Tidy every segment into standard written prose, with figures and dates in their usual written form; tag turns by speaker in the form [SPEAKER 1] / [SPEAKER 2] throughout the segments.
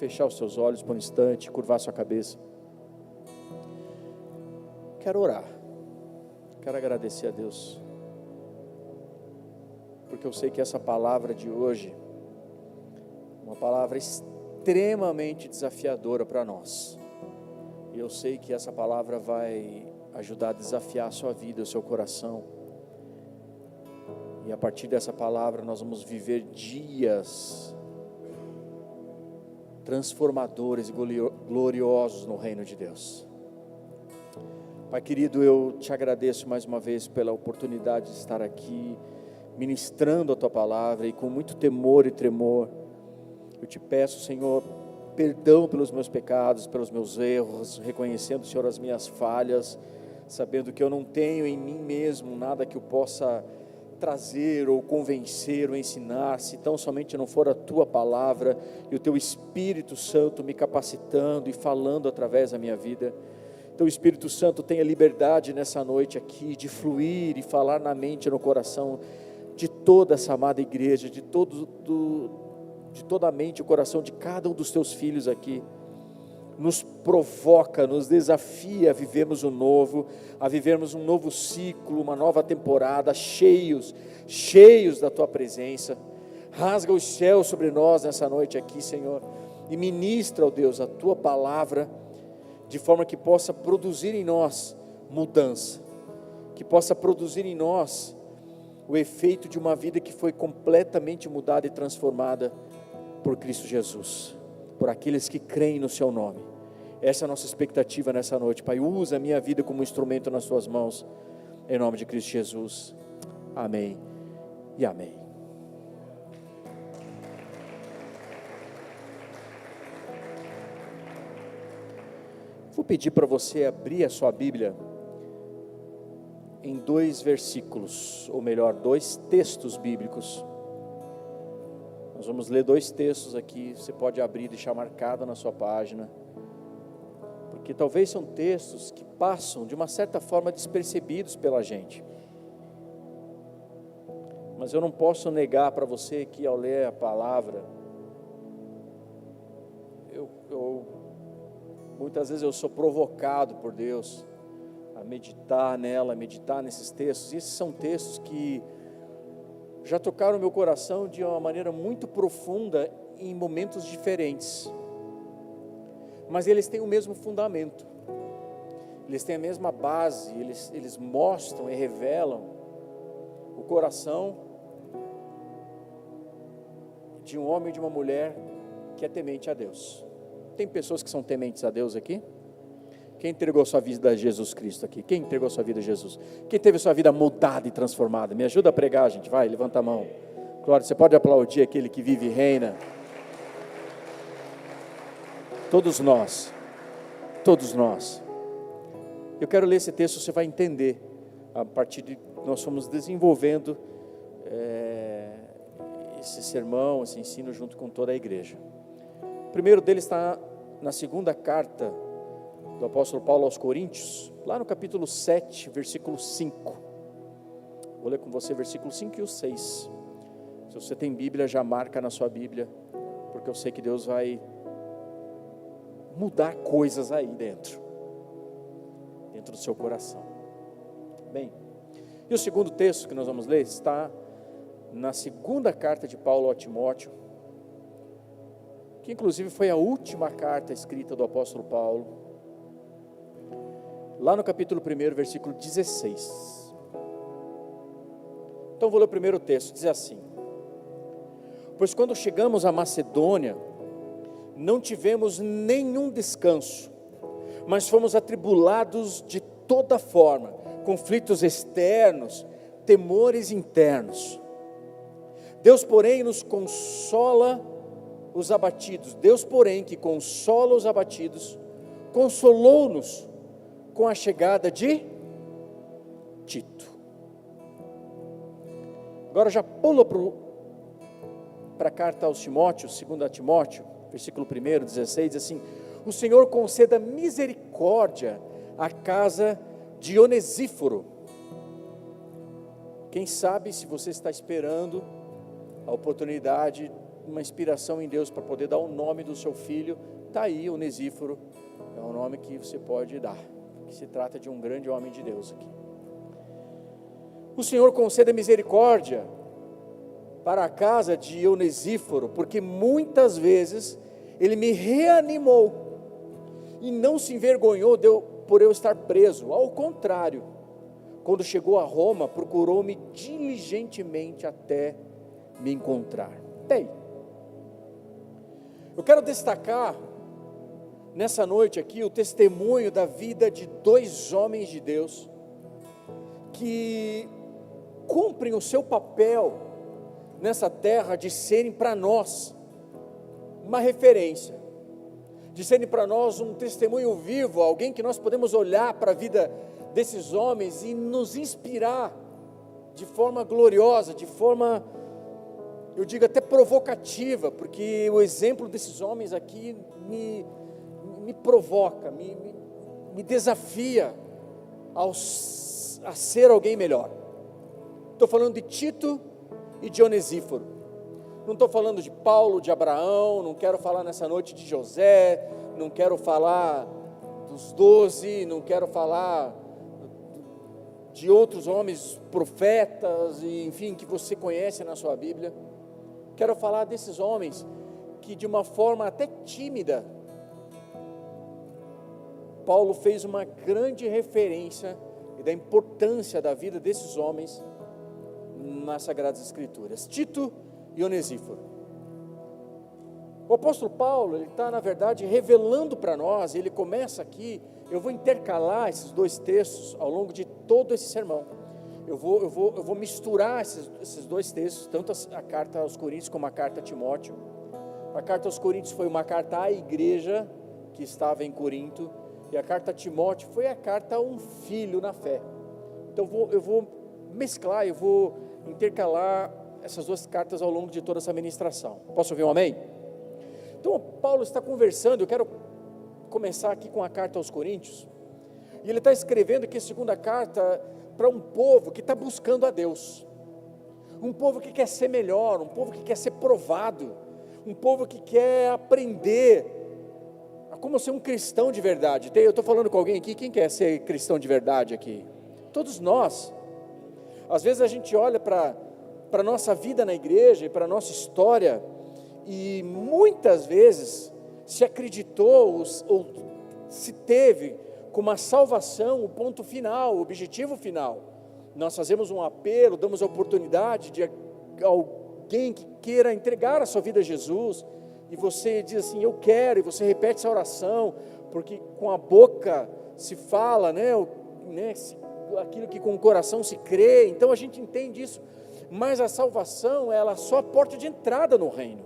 [SPEAKER 1] fechar os seus olhos por um instante, curvar sua cabeça. Quero orar. Quero agradecer a Deus, porque eu sei que essa palavra de hoje, uma palavra extremamente desafiadora para nós. E eu sei que essa palavra vai ajudar a desafiar a sua vida, o seu coração. E a partir dessa palavra nós vamos viver dias transformadores e gloriosos no reino de Deus. Pai querido, eu te agradeço mais uma vez pela oportunidade de estar aqui ministrando a tua palavra, e com muito temor e tremor eu te peço, Senhor, perdão pelos meus pecados, pelos meus erros, reconhecendo, Senhor, as minhas falhas, sabendo que eu não tenho em mim mesmo nada que eu possa trazer ou convencer ou ensinar, se tão somente não for a tua palavra e o teu Espírito Santo me capacitando e falando através da minha vida. Então, Espírito Santo, tenha liberdade nessa noite aqui de fluir e falar na mente e no coração de toda essa amada igreja, de toda a mente e o coração de cada um dos teus filhos aqui. Nos provoca, nos desafia a vivermos o novo, a vivermos um novo ciclo, uma nova temporada, cheios da tua presença. Rasga os céus sobre nós nessa noite aqui, Senhor, e ministra, ó Deus, a tua palavra, de forma que possa produzir em nós mudança, que possa produzir em nós o efeito de uma vida que foi completamente mudada e transformada por Cristo Jesus, por aqueles que creem no seu nome. Essa é a nossa expectativa nessa noite, Pai. Usa a minha vida como instrumento nas suas mãos, em nome de Cristo Jesus. Amém e amém. Vou pedir para você abrir a sua Bíblia em 2 versículos, ou melhor, 2 textos bíblicos. Nós vamos ler 2 textos aqui, você pode abrir e deixar marcado na sua página, porque talvez são textos que passam de uma certa forma despercebidos pela gente, mas eu não posso negar para você que ao ler a palavra, muitas vezes eu sou provocado por Deus a meditar nela, a meditar nesses textos, e esses são textos que já tocaram o meu coração de uma maneira muito profunda em momentos diferentes, mas eles têm o mesmo fundamento, eles têm a mesma base, eles mostram e revelam o coração de um homem e de uma mulher que é temente a Deus. Tem pessoas que são tementes a Deus aqui? Quem entregou sua vida a Jesus Cristo aqui? Quem entregou sua vida a Jesus? Quem teve sua vida mudada e transformada? Me ajuda a pregar, gente, vai, levanta a mão. Glória, você pode aplaudir aquele que vive e reina. Todos nós. Eu quero ler esse texto, você vai entender, a partir de nós fomos desenvolvendo esse sermão, esse ensino junto com toda a igreja. O primeiro deles está na segunda carta do apóstolo Paulo aos Coríntios, lá no capítulo 7, versículo 5. Vou ler com você versículo 5 e o 6. Se você tem Bíblia, já marca na sua Bíblia, porque eu sei que Deus vai mudar coisas aí dentro do seu coração. Bem, e o segundo texto que nós vamos ler está na segunda carta de Paulo a Timóteo, que inclusive foi a última carta escrita do apóstolo Paulo, lá no capítulo 1, versículo 16. Então vou ler o primeiro texto, diz assim: pois quando chegamos à Macedônia, não tivemos nenhum descanso, mas fomos atribulados de toda forma, conflitos externos, temores internos. Deus, porém, nos consola os abatidos. Deus, porém, que consola os abatidos, consolou-nos com a chegada de Tito. Agora já pula para a carta aos Timóteos, 2 Timóteo, versículo 1, 16, diz assim: o Senhor conceda misericórdia à casa de Onesíforo. Quem sabe, se você está esperando a oportunidade uma inspiração em Deus para poder dar o nome do seu filho, está aí, Onesíforo, é um nome que você pode dar, que se trata de um grande homem de Deus aqui. O Senhor conceda misericórdia para a casa de Onesíforo, porque muitas vezes ele me reanimou e não se envergonhou por eu estar preso. Ao contrário, quando chegou a Roma, procurou-me diligentemente até me encontrar. Bem, eu quero destacar nessa noite aqui o testemunho da vida de dois homens de Deus que cumprem o seu papel nessa terra de serem para nós uma referência, de serem para nós um testemunho vivo, alguém que nós podemos olhar para a vida desses homens e nos inspirar de forma gloriosa, de forma, eu digo até provocativa, porque o exemplo desses homens aqui me provoca, me desafia a ser alguém melhor. Estou falando de Tito e de Onesíforo. Não estou falando de Paulo, de Abraão, não quero falar nessa noite de José, não quero falar dos 12, não quero falar de outros homens, profetas, enfim, que você conhece na sua Bíblia. Quero falar desses homens que de uma forma até tímida, Paulo fez uma grande referência e da importância da vida desses homens nas Sagradas Escrituras. Tito e Onesíforo. O apóstolo Paulo, ele está na verdade revelando para nós, ele começa aqui, eu vou intercalar esses dois textos ao longo de todo esse sermão. Eu vou misturar esses dois textos, tanto a carta aos Coríntios como a carta a Timóteo. A carta aos Coríntios foi uma carta à igreja que estava em Corinto, e a carta a Timóteo foi a carta a um filho na fé. Então eu vou mesclar, eu vou intercalar essas duas cartas ao longo de toda essa ministração. Posso ouvir um amém? Então Paulo está conversando, eu quero começar aqui com a carta aos Coríntios, e ele está escrevendo aqui a segunda carta para um povo que está buscando a Deus, um povo que quer ser melhor, um povo que quer ser provado, um povo que quer aprender a como ser um cristão de verdade. Eu estou falando com alguém aqui, quem quer ser cristão de verdade aqui? Todos nós. Às vezes a gente olha para a nossa vida na igreja e para a nossa história, e muitas vezes se acreditou ou se teve como a salvação o ponto final, o objetivo final. Nós fazemos um apelo, damos a oportunidade de alguém que queira entregar a sua vida a Jesus, e você diz assim, eu quero, e você repete essa oração, porque com a boca se fala, aquilo que com o coração se crê, então a gente entende isso, mas a salvação, ela é só a porta de entrada no reino.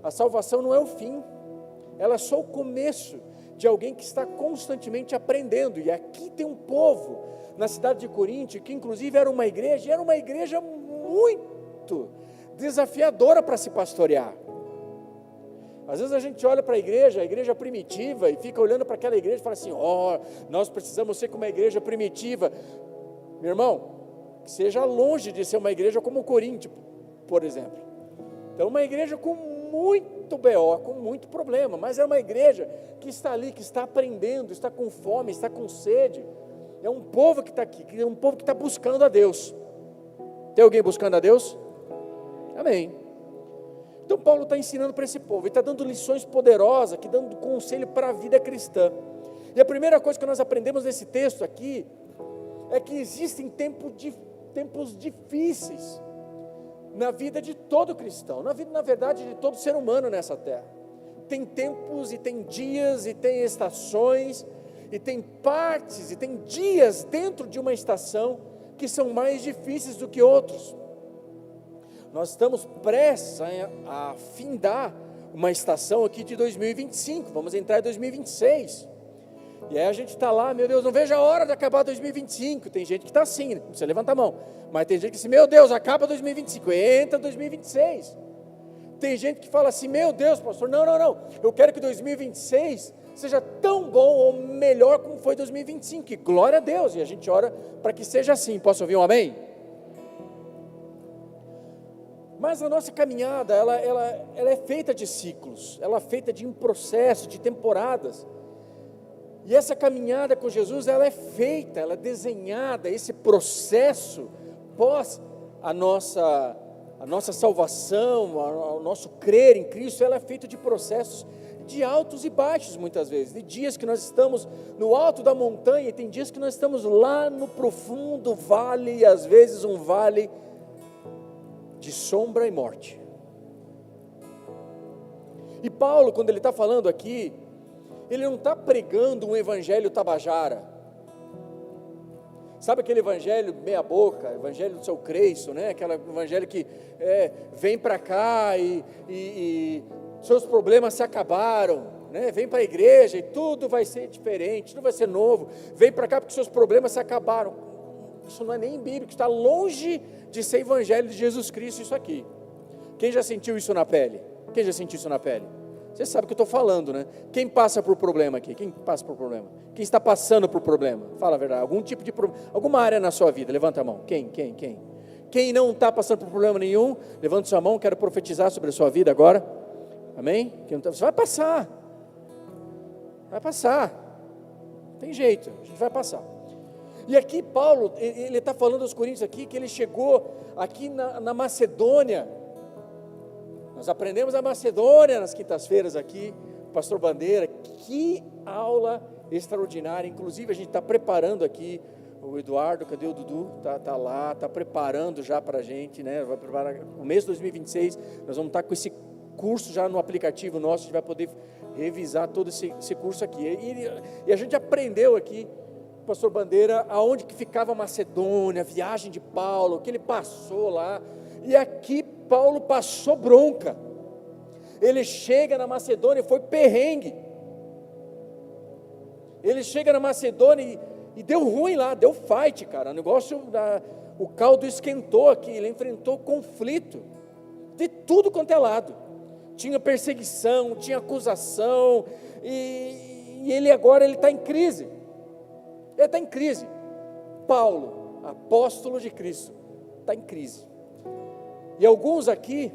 [SPEAKER 1] A salvação não é o fim, ela é só o começo de alguém que está constantemente aprendendo. E aqui tem um povo na cidade de Corinto, que inclusive era uma igreja muito desafiadora para se pastorear. Às vezes a gente olha para a igreja primitiva, e fica olhando para aquela igreja e fala assim, nós precisamos ser como uma igreja primitiva. Meu irmão, que seja longe de ser uma igreja como Corinto, por exemplo. Então uma igreja com muito BO, com muito problema, mas é uma igreja que está ali, que está aprendendo, está com fome, está com sede. É um povo que está aqui, é um povo que está buscando a Deus. Tem alguém buscando a Deus? Amém. Então Paulo está ensinando para esse povo, ele está dando lições poderosas, aqui dando conselho para a vida cristã. E a primeira coisa que nós aprendemos nesse texto aqui, é que existem tempos difíceis na vida de todo cristão, na vida, na verdade, de todo ser humano nessa terra. Tem tempos, e tem dias, e tem estações, e tem partes, e tem dias dentro de uma estação que são mais difíceis do que outros. Nós estamos prestes a findar uma estação aqui de 2025, vamos entrar em 2026, e aí a gente está lá, meu Deus, não vejo a hora de acabar 2025, tem gente que está assim, não precisa levantar a mão, mas tem gente que diz, meu Deus, acaba 2025, entra 2026, tem gente que fala assim, meu Deus, pastor, não, eu quero que 2026 seja tão bom ou melhor como foi 2025, e glória a Deus, e a gente ora para que seja assim. Posso ouvir um amém? Mas a nossa caminhada, ela é feita de ciclos, ela é feita de um processo, de temporadas. E essa caminhada com Jesus, ela é feita, ela é desenhada, esse processo pós a nossa salvação, o nosso crer em Cristo, ela é feita de processos de altos e baixos muitas vezes, de dias que nós estamos no alto da montanha, e tem dias que nós estamos lá no profundo vale, e às vezes um vale de sombra e morte. E Paulo, quando ele está falando aqui, ele não está pregando um evangelho tabajara. Sabe aquele evangelho meia boca, evangelho do seu Cristo, né? Aquele evangelho que vem para cá e seus problemas se acabaram, né? Vem para a igreja e tudo vai ser diferente, tudo vai ser novo. Vem para cá porque seus problemas se acabaram. Isso não é nem bíblico, está longe de ser evangelho de Jesus Cristo isso aqui. Quem já sentiu isso na pele? Quem já sentiu isso na pele? Você sabe o que eu estou falando, né? Quem passa por problema aqui? Quem passa por problema? Quem está passando por problema? Fala a verdade. Algum tipo de problema, alguma área na sua vida? Levanta a mão. Quem? Quem não está passando por problema nenhum? Levanta sua mão. Quero profetizar sobre a sua vida agora. Amém? Você vai passar. Vai passar. Tem jeito. A gente vai passar. E aqui Paulo, ele está falando aos Coríntios aqui que ele chegou aqui na Macedônia. Nós aprendemos a Macedônia nas quintas-feiras aqui, pastor Bandeira, que aula extraordinária. Inclusive a gente está preparando aqui, o Eduardo, cadê o Dudu? Está lá, está preparando já para a gente, né? Vai preparar o mês de 2026, nós vamos estar com esse curso já no aplicativo nosso, a gente vai poder revisar todo esse curso aqui. E a gente aprendeu aqui, pastor Bandeira, aonde que ficava a Macedônia, a viagem de Paulo, o que ele passou lá. E aqui Paulo passou bronca. Ele chega na Macedônia, foi perrengue. Ele chega na Macedônia e deu ruim lá, deu fight, cara. O negócio, o caldo esquentou aqui. Ele enfrentou conflito de tudo quanto é lado. Tinha perseguição, tinha acusação, e ele agora está em crise. Ele está em crise. Paulo, apóstolo de Cristo, está em crise. E alguns aqui,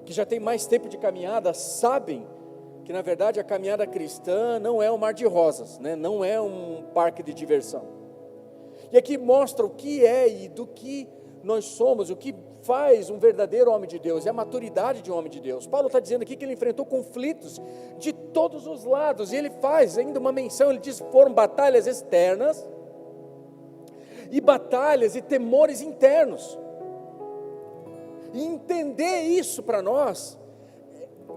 [SPEAKER 1] que já tem mais tempo de caminhada, sabem que na verdade a caminhada cristã não é um mar de rosas, né? Não é um parque de diversão. E aqui mostra o que é e do que nós somos, o que faz um verdadeiro homem de Deus, é a maturidade de um homem de Deus. Paulo está dizendo aqui que ele enfrentou conflitos de todos os lados, e ele faz ainda uma menção, ele diz, foram batalhas externas, e batalhas e temores internos. E entender isso para nós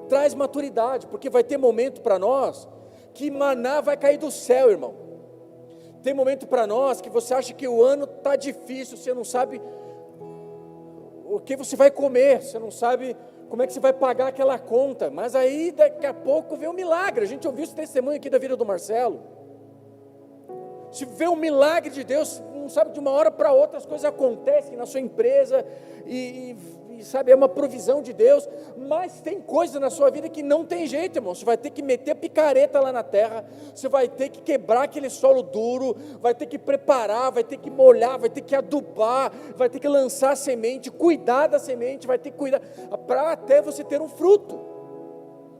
[SPEAKER 1] traz maturidade, porque vai ter momento para nós que maná vai cair do céu, irmão. Tem momento para nós que você acha que o ano está difícil, você não sabe o que você vai comer, você não sabe como é que você vai pagar aquela conta, mas aí daqui a pouco vem um milagre. A gente ouviu esse testemunho aqui da vida do Marcelo. Se vê um milagre de Deus, não sabe, de uma hora para outra as coisas acontecem na sua empresa e sabe, é uma provisão de Deus, mas tem coisas na sua vida que não tem jeito, irmão. Você vai ter que meter picareta lá na terra, você vai ter que quebrar aquele solo duro, vai ter que preparar, vai ter que molhar, vai ter que adubar, vai ter que lançar a semente, cuidar da semente, vai ter que cuidar, para até você ter um fruto.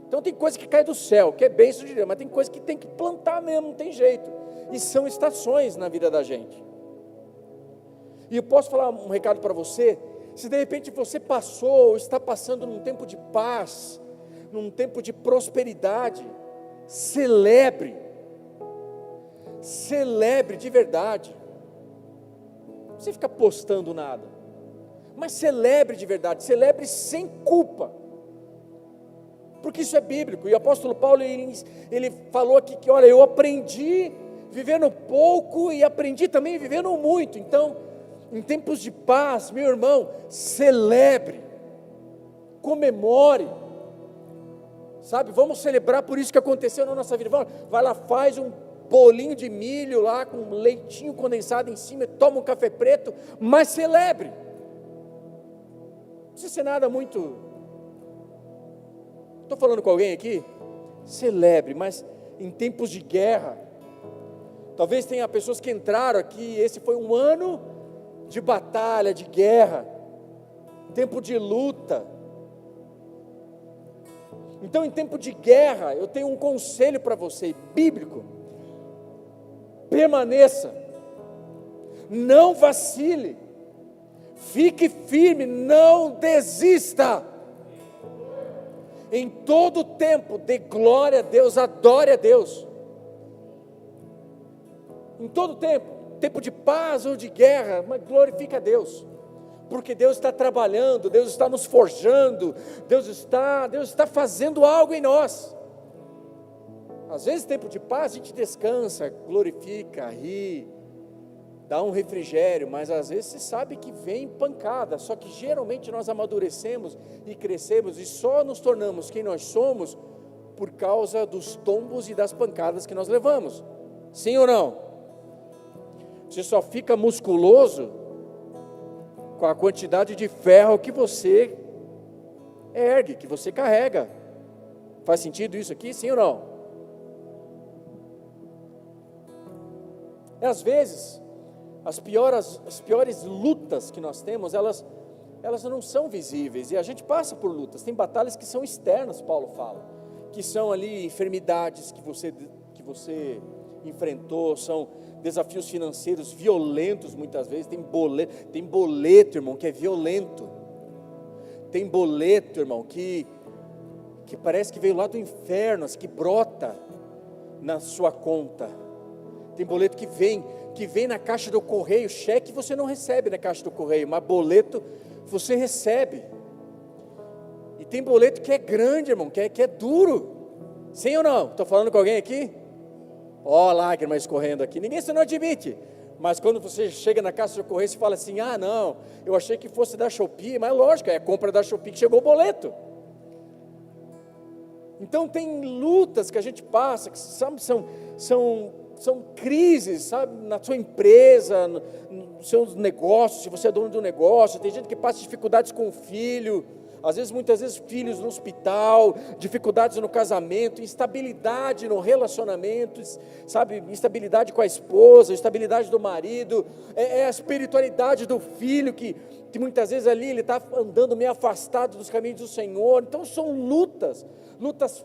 [SPEAKER 1] Então tem coisa que cai do céu, que é bênção de Deus, mas tem coisa que tem que plantar mesmo, não tem jeito, e são estações na vida da gente. E eu posso falar um recado para você. Se de repente você passou ou está passando num tempo de paz, num tempo de prosperidade, celebre de verdade. Não precisa ficar postando nada, mas celebre de verdade, celebre sem culpa, porque isso é bíblico. E o apóstolo Paulo, ele falou aqui que, olha, eu aprendi vivendo pouco e aprendi também vivendo muito. Então, em tempos de paz, meu irmão, celebre, comemore, sabe, vamos celebrar por isso que aconteceu na nossa vida. Vai lá, faz um bolinho de milho lá, com leitinho condensado em cima, toma um café preto, mas celebre. Não precisa ser nada muito, estou falando com alguém aqui? Celebre, mas em tempos de guerra, talvez tenha pessoas que entraram aqui, esse foi um ano de batalha, de guerra, tempo de luta. Então, em tempo de guerra, eu tenho um conselho para você, bíblico: permaneça, não vacile, fique firme, não desista. Em todo tempo, dê glória a Deus, adore a Deus. Em todo tempo, tempo de paz ou de guerra, mas glorifica a Deus. Porque Deus está trabalhando, Deus está nos forjando, Deus está fazendo algo em nós. Às vezes, tempo de paz, a gente descansa, glorifica, ri, dá um refrigério, mas às vezes você sabe que vem pancada. Só que geralmente nós amadurecemos e crescemos e só nos tornamos quem nós somos por causa dos tombos e das pancadas que nós levamos. Sim ou não? Você só fica musculoso com a quantidade de ferro que você ergue, que você carrega. Faz sentido isso aqui, sim ou não? E às vezes, as piores lutas que nós temos, elas não são visíveis, e a gente passa por lutas. Tem batalhas que são externas, Paulo fala, que são ali enfermidades que você enfrentou, são desafios financeiros violentos muitas vezes. Tem boleto, irmão, que é violento. Tem boleto, irmão, que parece que veio lá do inferno, que brota na sua conta. Tem boleto que vem na caixa do correio. Cheque você não recebe na caixa do correio, mas boleto você recebe. E tem boleto que é grande, irmão, que é duro. Sim ou não? Estou falando com alguém aqui? Ó, lágrima escorrendo aqui. Ninguém se não admite. Mas quando você chega na caixa do correio, você fala assim: ah, não, eu achei que fosse da Shopee. Mas lógico, é a compra da Shopee que chegou o boleto. Então tem lutas que a gente passa, que sabe, são crises, sabe, na sua empresa, nos seus negócios, se você é dono de um negócio. Tem gente que passa dificuldades com o filho, muitas vezes filhos no hospital, dificuldades no casamento, instabilidade no relacionamento, sabe, instabilidade com a esposa, instabilidade do marido, a espiritualidade do filho, que muitas vezes ali ele está andando meio afastado dos caminhos do Senhor. Então são lutas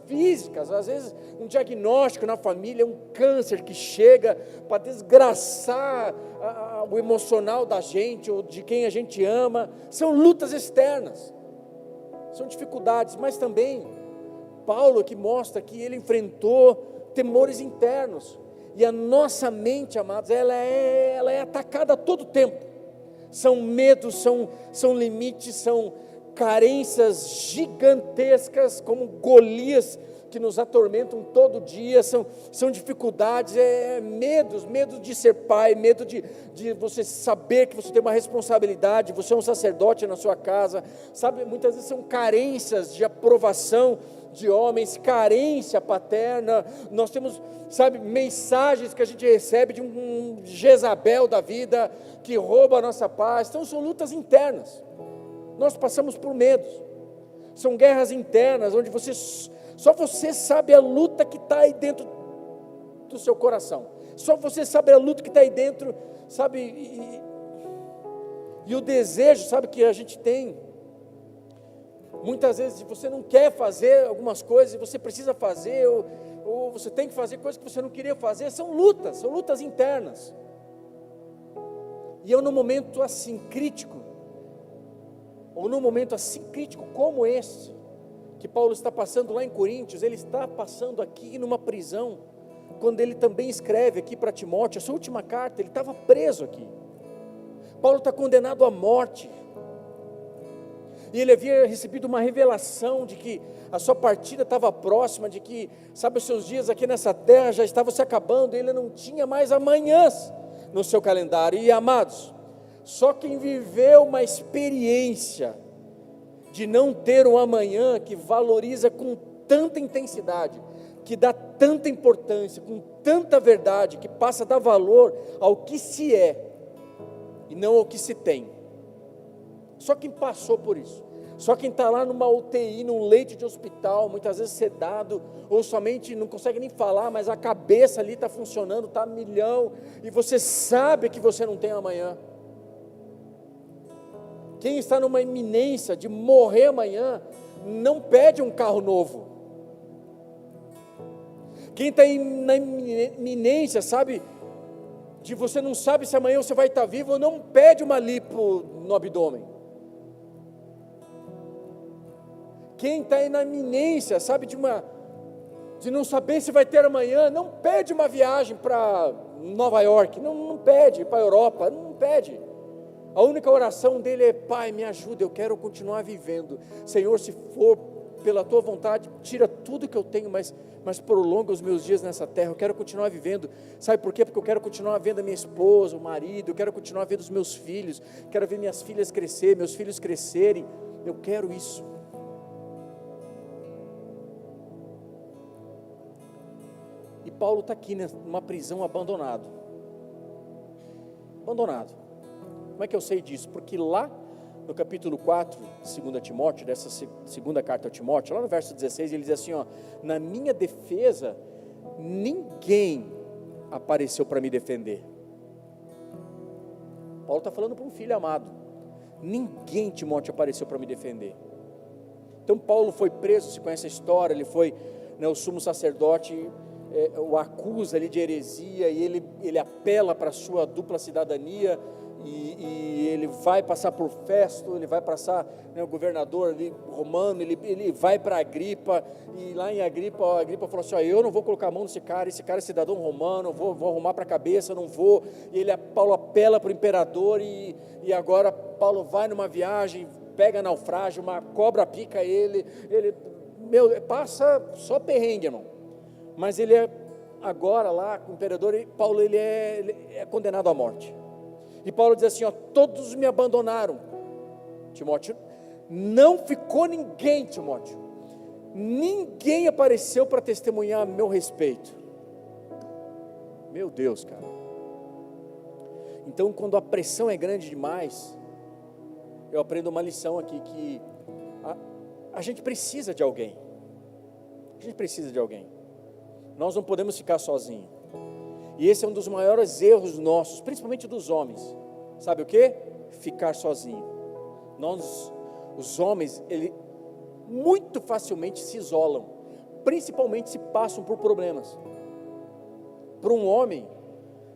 [SPEAKER 1] físicas, às vezes um diagnóstico na família, um câncer que chega para desgraçar o emocional da gente, ou de quem a gente ama. São lutas externas, são dificuldades, mas também Paulo que mostra que ele enfrentou temores internos, e a nossa mente, amados, ela é atacada a todo tempo. São medos, são limites, são carências gigantescas, como Golias, que nos atormentam todo dia. São dificuldades, medo de ser pai, medo de você saber que você tem uma responsabilidade, você é um sacerdote na sua casa, sabe, muitas vezes são carências de aprovação de homens, carência paterna. Nós temos, sabe, mensagens que a gente recebe de um Jezabel da vida, que rouba a nossa paz. Então são lutas internas, nós passamos por medos, são guerras internas, onde só você sabe a luta que está aí dentro do seu coração, só você sabe a luta que está aí dentro, sabe, e o desejo, sabe, que a gente tem, muitas vezes você não quer fazer algumas coisas, e você precisa fazer, ou você tem que fazer coisas que você não queria fazer. São lutas internas, e eu num momento assim crítico, ou num momento assim crítico como esse, que Paulo está passando lá em Coríntios, ele está passando aqui numa prisão, quando ele também escreve aqui para Timóteo, a sua última carta, ele estava preso aqui. Paulo está condenado à morte, e ele havia recebido uma revelação de que a sua partida estava próxima, de que, sabe, os seus dias aqui nessa terra já estavam se acabando, ele não tinha mais amanhãs no seu calendário. E amados, só quem viveu uma experiência de não ter um amanhã, que valoriza com tanta intensidade, que dá tanta importância, com tanta verdade, que passa a dar valor ao que se é e não ao que se tem. Só quem passou por isso, só quem está lá numa UTI, num leito de hospital, muitas vezes sedado, ou somente não consegue nem falar, mas a cabeça ali está funcionando, está a milhão, e você sabe que você não tem amanhã. Quem está numa iminência de morrer amanhã, não pede um carro novo. Quem está na iminência, sabe, de você não sabe se amanhã você vai estar vivo, não pede uma lipo no abdômen. Quem está na iminência, sabe, de não saber se vai ter amanhã, não pede uma viagem para Nova York, não pede, para a Europa, não pede. A única oração dele é: Pai, me ajuda, eu quero continuar vivendo. Senhor, se for pela tua vontade, tira tudo que eu tenho, mas prolonga os meus dias nessa terra. Eu quero continuar vivendo. Sabe por quê? Porque eu quero continuar vendo a minha esposa, o marido, eu quero continuar vendo os meus filhos, quero ver minhas filhas crescer, meus filhos crescerem. Eu quero isso. E Paulo está aqui numa prisão abandonado. Como é que eu sei disso? Porque lá no capítulo 4, 2 Timóteo, dessa segunda carta a Timóteo, lá no verso 16, ele diz assim, ó: na minha defesa, ninguém apareceu para me defender. Paulo está falando para um filho amado. Ninguém, Timóteo, apareceu para me defender. Então Paulo foi preso, você conhece a história, ele foi, o sumo sacerdote o acusa ali de heresia, e ele apela para a sua dupla cidadania, e ele vai passar por Festo, ele vai passar, o governador ali, romano, ele vai para Agripa, e lá em Agripa falou assim: eu não vou colocar a mão nesse cara é cidadão romano, vou arrumar para a cabeça, não vou. E Paulo apela para o imperador, e agora Paulo vai numa viagem, pega naufrágio, uma cobra pica ele passa só perrengue, irmão. Mas ele agora lá com o imperador, Paulo ele é condenado à morte. E Paulo diz assim, ó: todos me abandonaram, Timóteo, não ficou ninguém, Timóteo, ninguém apareceu para testemunhar a meu respeito. Meu Deus, cara. Então, quando a pressão é grande demais, eu aprendo uma lição aqui, que a gente precisa de alguém. Nós não podemos ficar sozinhos. E esse é um dos maiores erros nossos, principalmente dos homens. Sabe o que? Ficar sozinho. Nós, os homens, muito facilmente se isolam, principalmente se passam por problemas. Para um homem,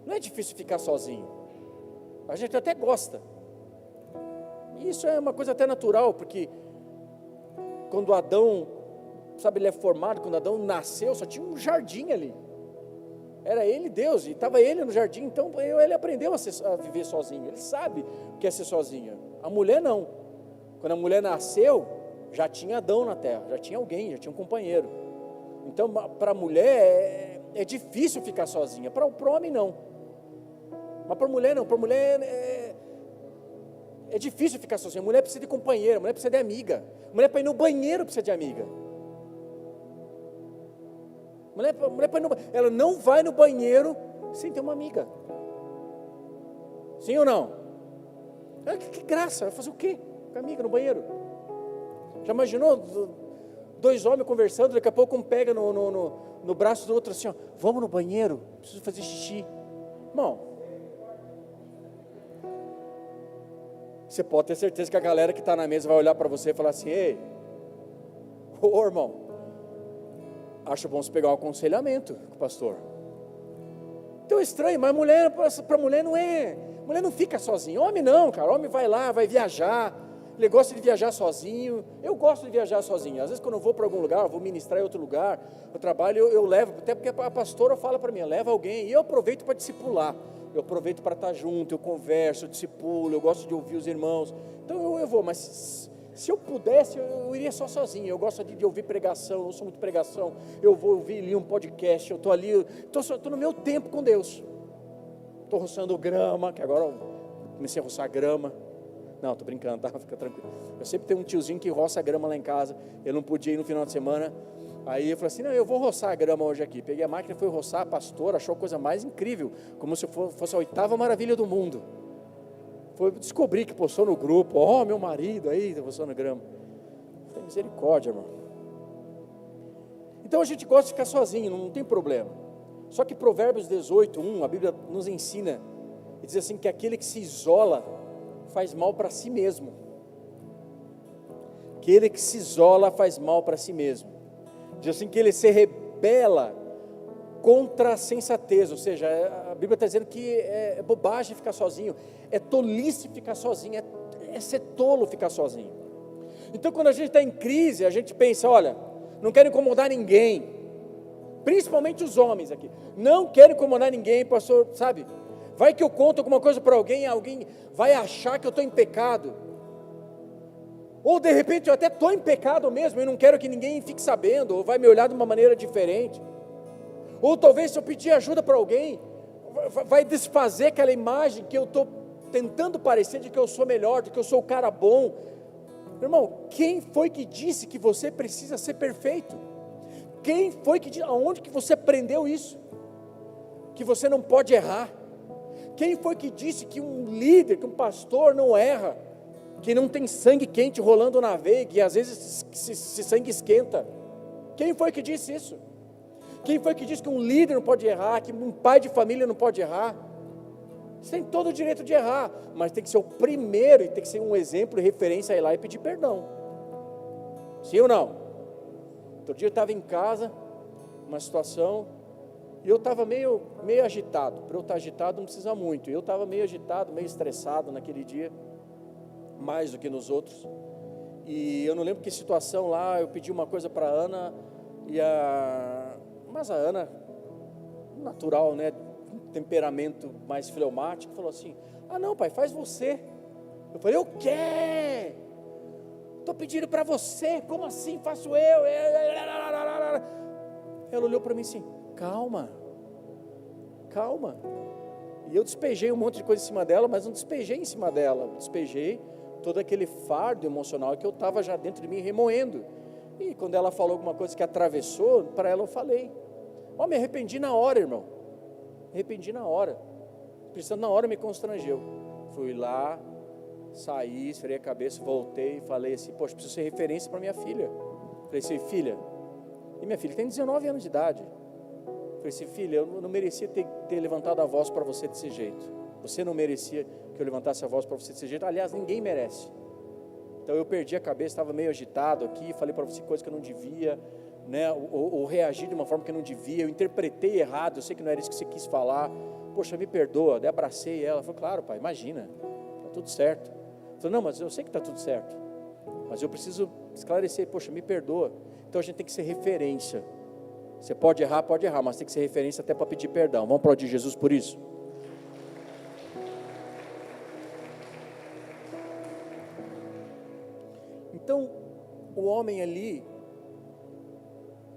[SPEAKER 1] não é difícil ficar sozinho. A gente até gosta. E isso é uma coisa até natural, porque quando Adão, ele é formado, quando Adão nasceu, só tinha um jardim ali. Era ele Deus, e estava ele no jardim, então ele aprendeu a viver sozinho, ele sabe o que é ser sozinho. A mulher não. Quando a mulher nasceu, já tinha Adão na terra, já tinha alguém, já tinha um companheiro. Então, para a mulher é difícil ficar sozinha, para o homem não. Mas para a mulher não, para a mulher é difícil ficar sozinha. A mulher precisa de companheiro, a mulher precisa de amiga. A mulher para ir no banheiro precisa de amiga. Ela não vai no banheiro sem ter uma amiga. Sim ou não? Que graça, vai fazer o quê com a amiga no banheiro? Já imaginou 2 homens conversando, daqui a pouco um pega no braço do outro assim, ó: vamos no banheiro, preciso fazer xixi. Irmão, você pode ter certeza que a galera que está na mesa vai olhar para você e falar assim: ei, ô irmão, acho bom você pegar um aconselhamento com o pastor. Então é estranho, mas para mulher não é. Mulher não fica sozinha. Homem não, cara. Homem vai lá, vai viajar. Ele gosta de viajar sozinho. Eu gosto de viajar sozinho. Às vezes quando eu vou para algum lugar, eu vou ministrar em outro lugar, eu trabalho, eu levo, até porque a pastora fala para mim: leva alguém, e eu aproveito para discipular. Eu aproveito para estar junto, eu converso, eu discipulo, eu gosto de ouvir os irmãos. Então eu vou, mas se eu pudesse, eu iria só sozinho. Eu gosto de ouvir pregação, eu sou muito pregação. Eu vou ouvir ali um podcast, eu estou ali, estou no meu tempo com Deus. Estou roçando grama, que agora eu comecei a roçar grama. Não, estou brincando, tá? Fica tranquilo. Eu sempre tenho um tiozinho que roça grama lá em casa. Ele não podia ir no final de semana. Aí eu falei assim: não, eu vou roçar a grama hoje aqui. Peguei a máquina, fui roçar, a pastora achou a coisa mais incrível, como se fosse a 8ª maravilha do mundo. Foi descobrir que postou no grupo: ó, meu marido aí, roçando grama. Foi misericórdia, irmão. Então a gente gosta de ficar sozinho, não tem problema. Só que Provérbios 18:1, a Bíblia nos ensina, e diz assim, que aquele que se isola faz mal para si mesmo. que ele que se isola faz mal para si mesmo. Diz assim que ele se rebela contra a sensatez, ou seja, a Bíblia está dizendo que é bobagem ficar sozinho, é tolice ficar sozinho, é ser tolo ficar sozinho. Então quando a gente está em crise, a gente pensa, olha, não quero incomodar ninguém, principalmente os homens aqui, não quero incomodar ninguém, pastor, sabe, vai que eu conto alguma coisa para alguém, alguém vai achar que eu estou em pecado, ou de repente eu até estou em pecado mesmo, eu não quero que ninguém fique sabendo, ou vai me olhar de uma maneira diferente, ou talvez se eu pedir ajuda para alguém, vai desfazer aquela imagem que eu estou tentando parecer de que eu sou melhor, de que eu sou o cara bom. Irmão, quem foi que disse que você precisa ser perfeito? Quem foi que disse, aonde que você aprendeu isso? Que você não pode errar? Quem foi que disse que um líder, que um pastor não erra? Que não tem sangue quente rolando na veia, que às vezes esse sangue esquenta? Quem foi que disse isso? Quem foi que disse que um líder não pode errar, que um pai de família não pode errar? Você tem todo o direito de errar, mas tem que ser o primeiro e tem que ser um exemplo e referência a ir lá e pedir perdão. Sim ou não? Outro dia eu estava em casa, uma situação, e eu estava meio agitado. Para eu estar agitado não precisa muito. Eu estava meio agitado, meio estressado naquele dia, mais do que nos outros. E eu não lembro que situação lá, eu pedi uma coisa para a Ana, mas a Ana, natural, né, temperamento mais fleumático, falou assim, não pai, faz você. Eu falei, o quê? Estou pedindo para você, como assim faço eu? Ela olhou para mim assim, calma, e eu despejei um monte de coisa em cima dela, mas não despejei em cima dela, despejei todo aquele fardo emocional que eu estava já dentro de mim remoendo, e quando ela falou alguma coisa que atravessou, para ela eu falei, me arrependi na hora, irmão, precisando na hora me constrangeu, fui lá, saí, esfriei a cabeça, voltei e falei assim, poxa, preciso ser referência para minha filha. Falei assim, filha, e minha filha tem 19 anos de idade. Falei assim, filha, eu não merecia ter levantado a voz para você desse jeito. Você não merecia que eu levantasse a voz para você desse jeito. Aliás, ninguém merece. Então eu perdi a cabeça, estava meio agitado aqui, falei para você coisas que eu não devia, né? Ou reagi de uma forma que eu não devia, eu interpretei errado, eu sei que não era isso que você quis falar. Poxa, me perdoa. Daí abracei ela, falei, claro pai, imagina, está tudo certo. Falei, não, mas eu sei que está tudo certo, mas eu preciso esclarecer, poxa, me perdoa. Então a gente tem que ser referência. Você pode errar, mas tem que ser referência até para pedir perdão. Vamos aplaudir Jesus por isso? Então, o homem ali,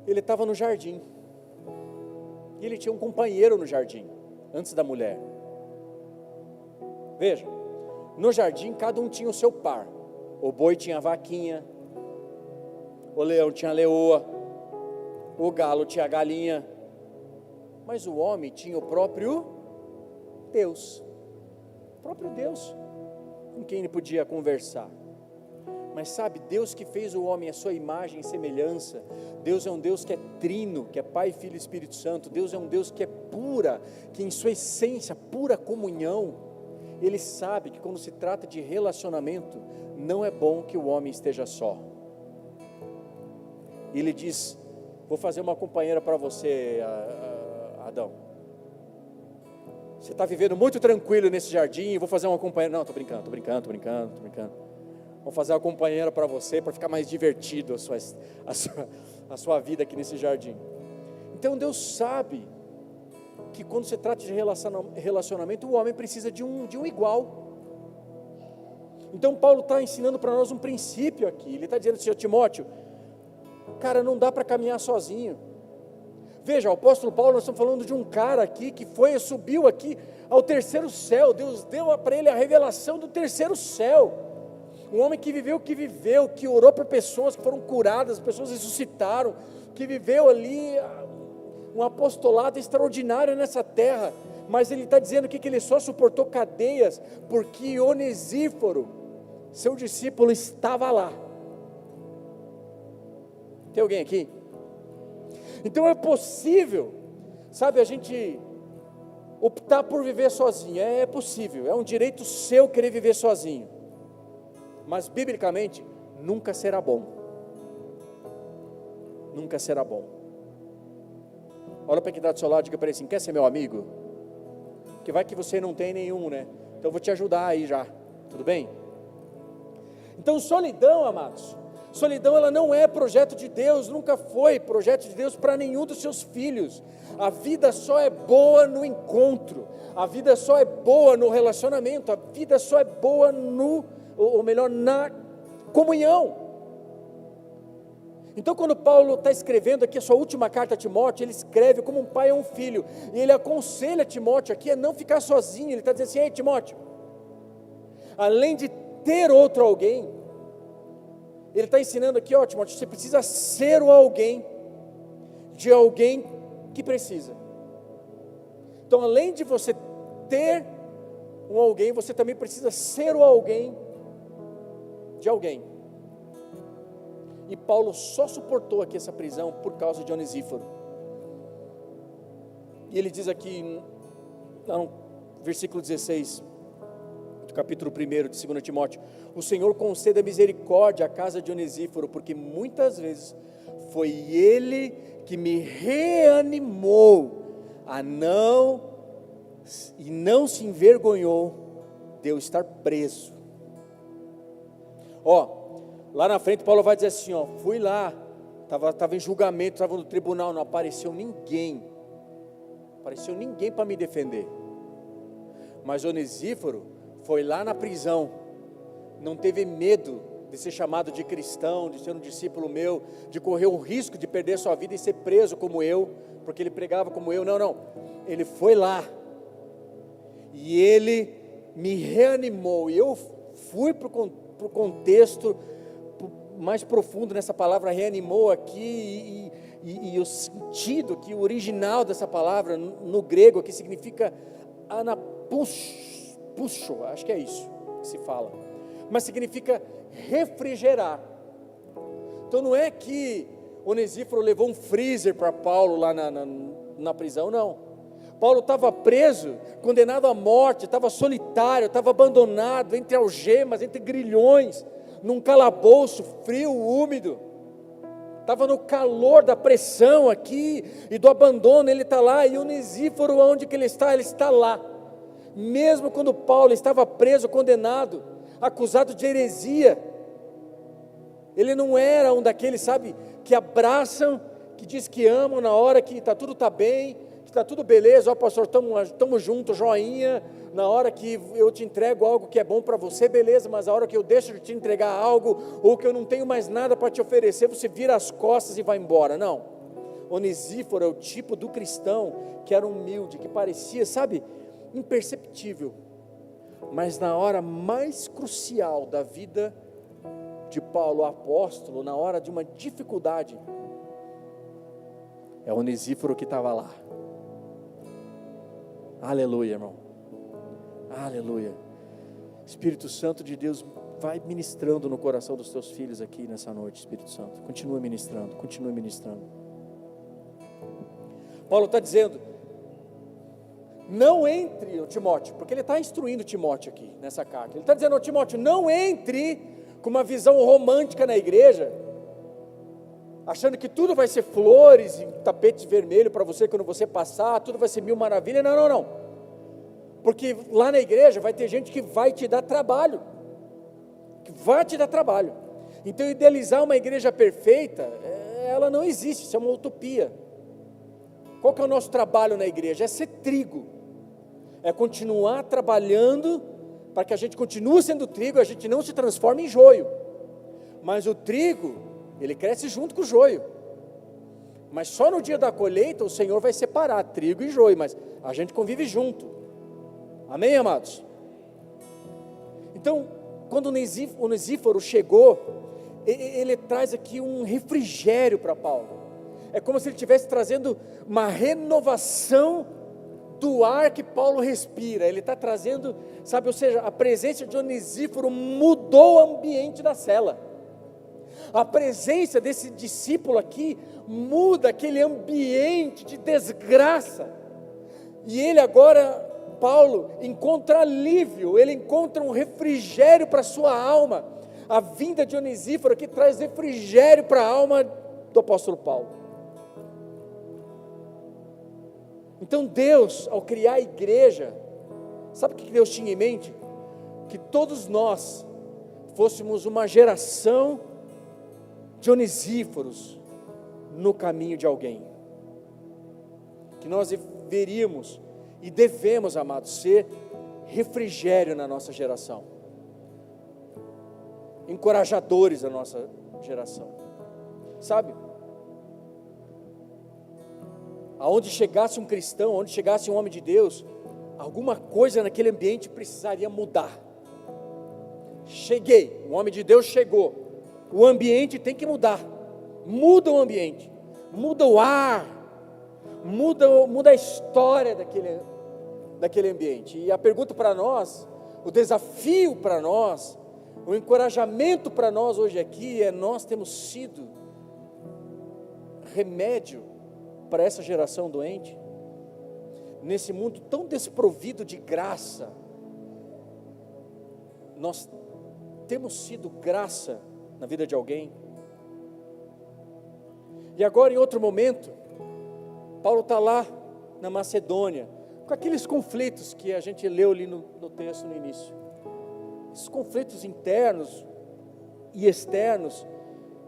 [SPEAKER 1] ele estava no jardim, e ele tinha um companheiro no jardim, antes da mulher. Veja, no jardim cada um tinha o seu par, o boi tinha a vaquinha, o leão tinha a leoa, o galo tinha a galinha, mas o homem tinha o próprio Deus, com quem ele podia conversar. Mas sabe, Deus que fez o homem à sua imagem e semelhança, Deus é um Deus que é trino, que é Pai, Filho e Espírito Santo, Deus é um Deus que é pura, que em sua essência, pura comunhão, Ele sabe que quando se trata de relacionamento, não é bom que o homem esteja só. Ele diz, vou fazer uma companheira para você, Adão. Você está vivendo muito tranquilo nesse jardim, vou fazer uma companheira. Não, estou brincando. Vou fazer uma companheira para você, para ficar mais divertido a sua vida aqui nesse jardim. Então Deus sabe que quando se trata de relacionamento, o homem precisa de um igual. Então Paulo está ensinando para nós um princípio aqui. Ele está dizendo assim, Timóteo, cara, não dá para caminhar sozinho. Veja, o apóstolo Paulo, nós estamos falando de um cara aqui que subiu aqui ao terceiro céu. Deus deu para ele a revelação do terceiro céu. Um homem que viveu, que orou por pessoas que foram curadas, pessoas ressuscitaram, que viveu ali um apostolado extraordinário nessa terra. Mas ele está dizendo que ele só suportou cadeias porque Onesíforo, seu discípulo, estava lá. Tem alguém aqui? Então é possível, sabe, a gente optar por viver sozinho, é possível, é um direito seu querer viver sozinho, mas biblicamente nunca será bom. Nunca será bom. Olha para quem está do seu lado e diga para ele assim: quer ser meu amigo? Porque vai que você não tem nenhum, né? Então eu vou te ajudar aí já, tudo bem? Então solidão, amados, solidão ela não é projeto de Deus, nunca foi projeto de Deus para nenhum dos seus filhos. A vida só é boa no encontro, a vida só é boa no relacionamento, a vida só é boa ou melhor, na comunhão. Então quando Paulo está escrevendo aqui a sua última carta a Timóteo, ele escreve como um pai a um filho, e ele aconselha Timóteo aqui a não ficar sozinho. Ele está dizendo assim: ei Timóteo, além de ter outro alguém, ele está ensinando aqui, ó Timóteo, você precisa ser o alguém, de alguém que precisa. Então além de você ter um alguém, você também precisa ser o alguém de alguém. E Paulo só suportou aqui essa prisão por causa de Onesíforo. E ele diz aqui, no versículo 16, do capítulo 1 de 2 Timóteo: o Senhor conceda misericórdia à casa de Onesíforo, porque muitas vezes foi ele que me reanimou e não se envergonhou de eu estar preso. Lá na frente Paulo vai dizer assim, fui lá, estava em julgamento, estava no tribunal, não apareceu ninguém para me defender, mas Onesíforo foi lá na prisão, não teve medo de ser chamado de cristão, de ser um discípulo meu, de correr o risco de perder sua vida e ser preso como eu, porque ele pregava como eu. Não, ele foi lá, e ele me reanimou, e eu fui para o contexto mais profundo nessa palavra reanimou aqui, e o sentido aqui, o original dessa palavra no grego aqui significa anapuxo, acho que é isso que se fala, mas significa refrigerar. Então não é que Onesíforo levou um freezer para Paulo lá na prisão, não. Paulo estava preso, condenado à morte, estava solitário, estava abandonado entre algemas, entre grilhões, num calabouço frio, úmido, estava no calor da pressão aqui, e do abandono. Ele está lá, e Onesíforo, onde que ele está lá, mesmo quando Paulo estava preso, condenado, acusado de heresia. Ele não era um daqueles, que abraçam, que diz que amam na hora que tudo está bem, que está tudo beleza, pastor, estamos juntos, joinha. Na hora que eu te entrego algo que é bom para você, beleza, mas a hora que eu deixo de te entregar algo, ou que eu não tenho mais nada para te oferecer, você vira as costas e vai embora. Não, Onesíforo é o tipo do cristão que era humilde, que parecia, imperceptível, mas na hora mais crucial da vida de Paulo, o apóstolo, na hora de uma dificuldade, é Onesíforo que estava lá. Aleluia, irmão. Aleluia. Espírito Santo de Deus, vai ministrando no coração dos teus filhos aqui nessa noite. Espírito Santo, continua ministrando, continue ministrando. Paulo está dizendo: não entre, Timóteo, porque ele está instruindo Timóteo aqui nessa carta. Ele está dizendo: Timóteo, não entre com uma visão romântica na igreja, achando que tudo vai ser flores e tapete vermelho para você quando você passar, tudo vai ser mil maravilhas. Não. Porque lá na igreja vai ter gente que vai te dar trabalho, Então idealizar uma igreja perfeita, ela não existe, isso é uma utopia. Qual que é o nosso trabalho na igreja? É ser trigo, é continuar trabalhando para que a gente continue sendo trigo, a gente não se transforme em joio. Mas o trigo, ele cresce junto com o joio, mas só no dia da colheita o Senhor vai separar trigo e joio, mas a gente convive junto. Amém, amados? Então, quando Onesíforo chegou, ele traz aqui um refrigério para Paulo. É como se ele estivesse trazendo uma renovação do ar que Paulo respira. Ele está trazendo, ou seja, a presença de Onesíforo mudou o ambiente da cela. A presença desse discípulo aqui muda aquele ambiente de desgraça. E ele agora, Paulo, encontra alívio, ele encontra um refrigério para a sua alma. A vinda de Onesíforo que traz refrigério para a alma do apóstolo Paulo. Então Deus, ao criar a igreja, sabe o que Deus tinha em mente? Que todos nós fôssemos uma geração de Onesíforos no caminho de alguém. Que nós deveríamos e devemos, amados, ser refrigério na nossa geração, encorajadores da nossa geração, sabe? Aonde chegasse um cristão, aonde chegasse um homem de Deus, alguma coisa naquele ambiente precisaria mudar. Cheguei, o homem de Deus chegou, o ambiente tem que mudar. Muda o ambiente, muda o ar, muda a história daquele ambiente. E a pergunta para nós, o desafio para nós, o encorajamento para nós hoje aqui é: nós temos sido remédio para essa geração doente? Nesse mundo tão desprovido de graça, nós temos sido graça na vida de alguém? E agora, em outro momento, Paulo está lá na Macedônia, com aqueles conflitos que a gente leu ali no texto no início. Esses conflitos internos e externos.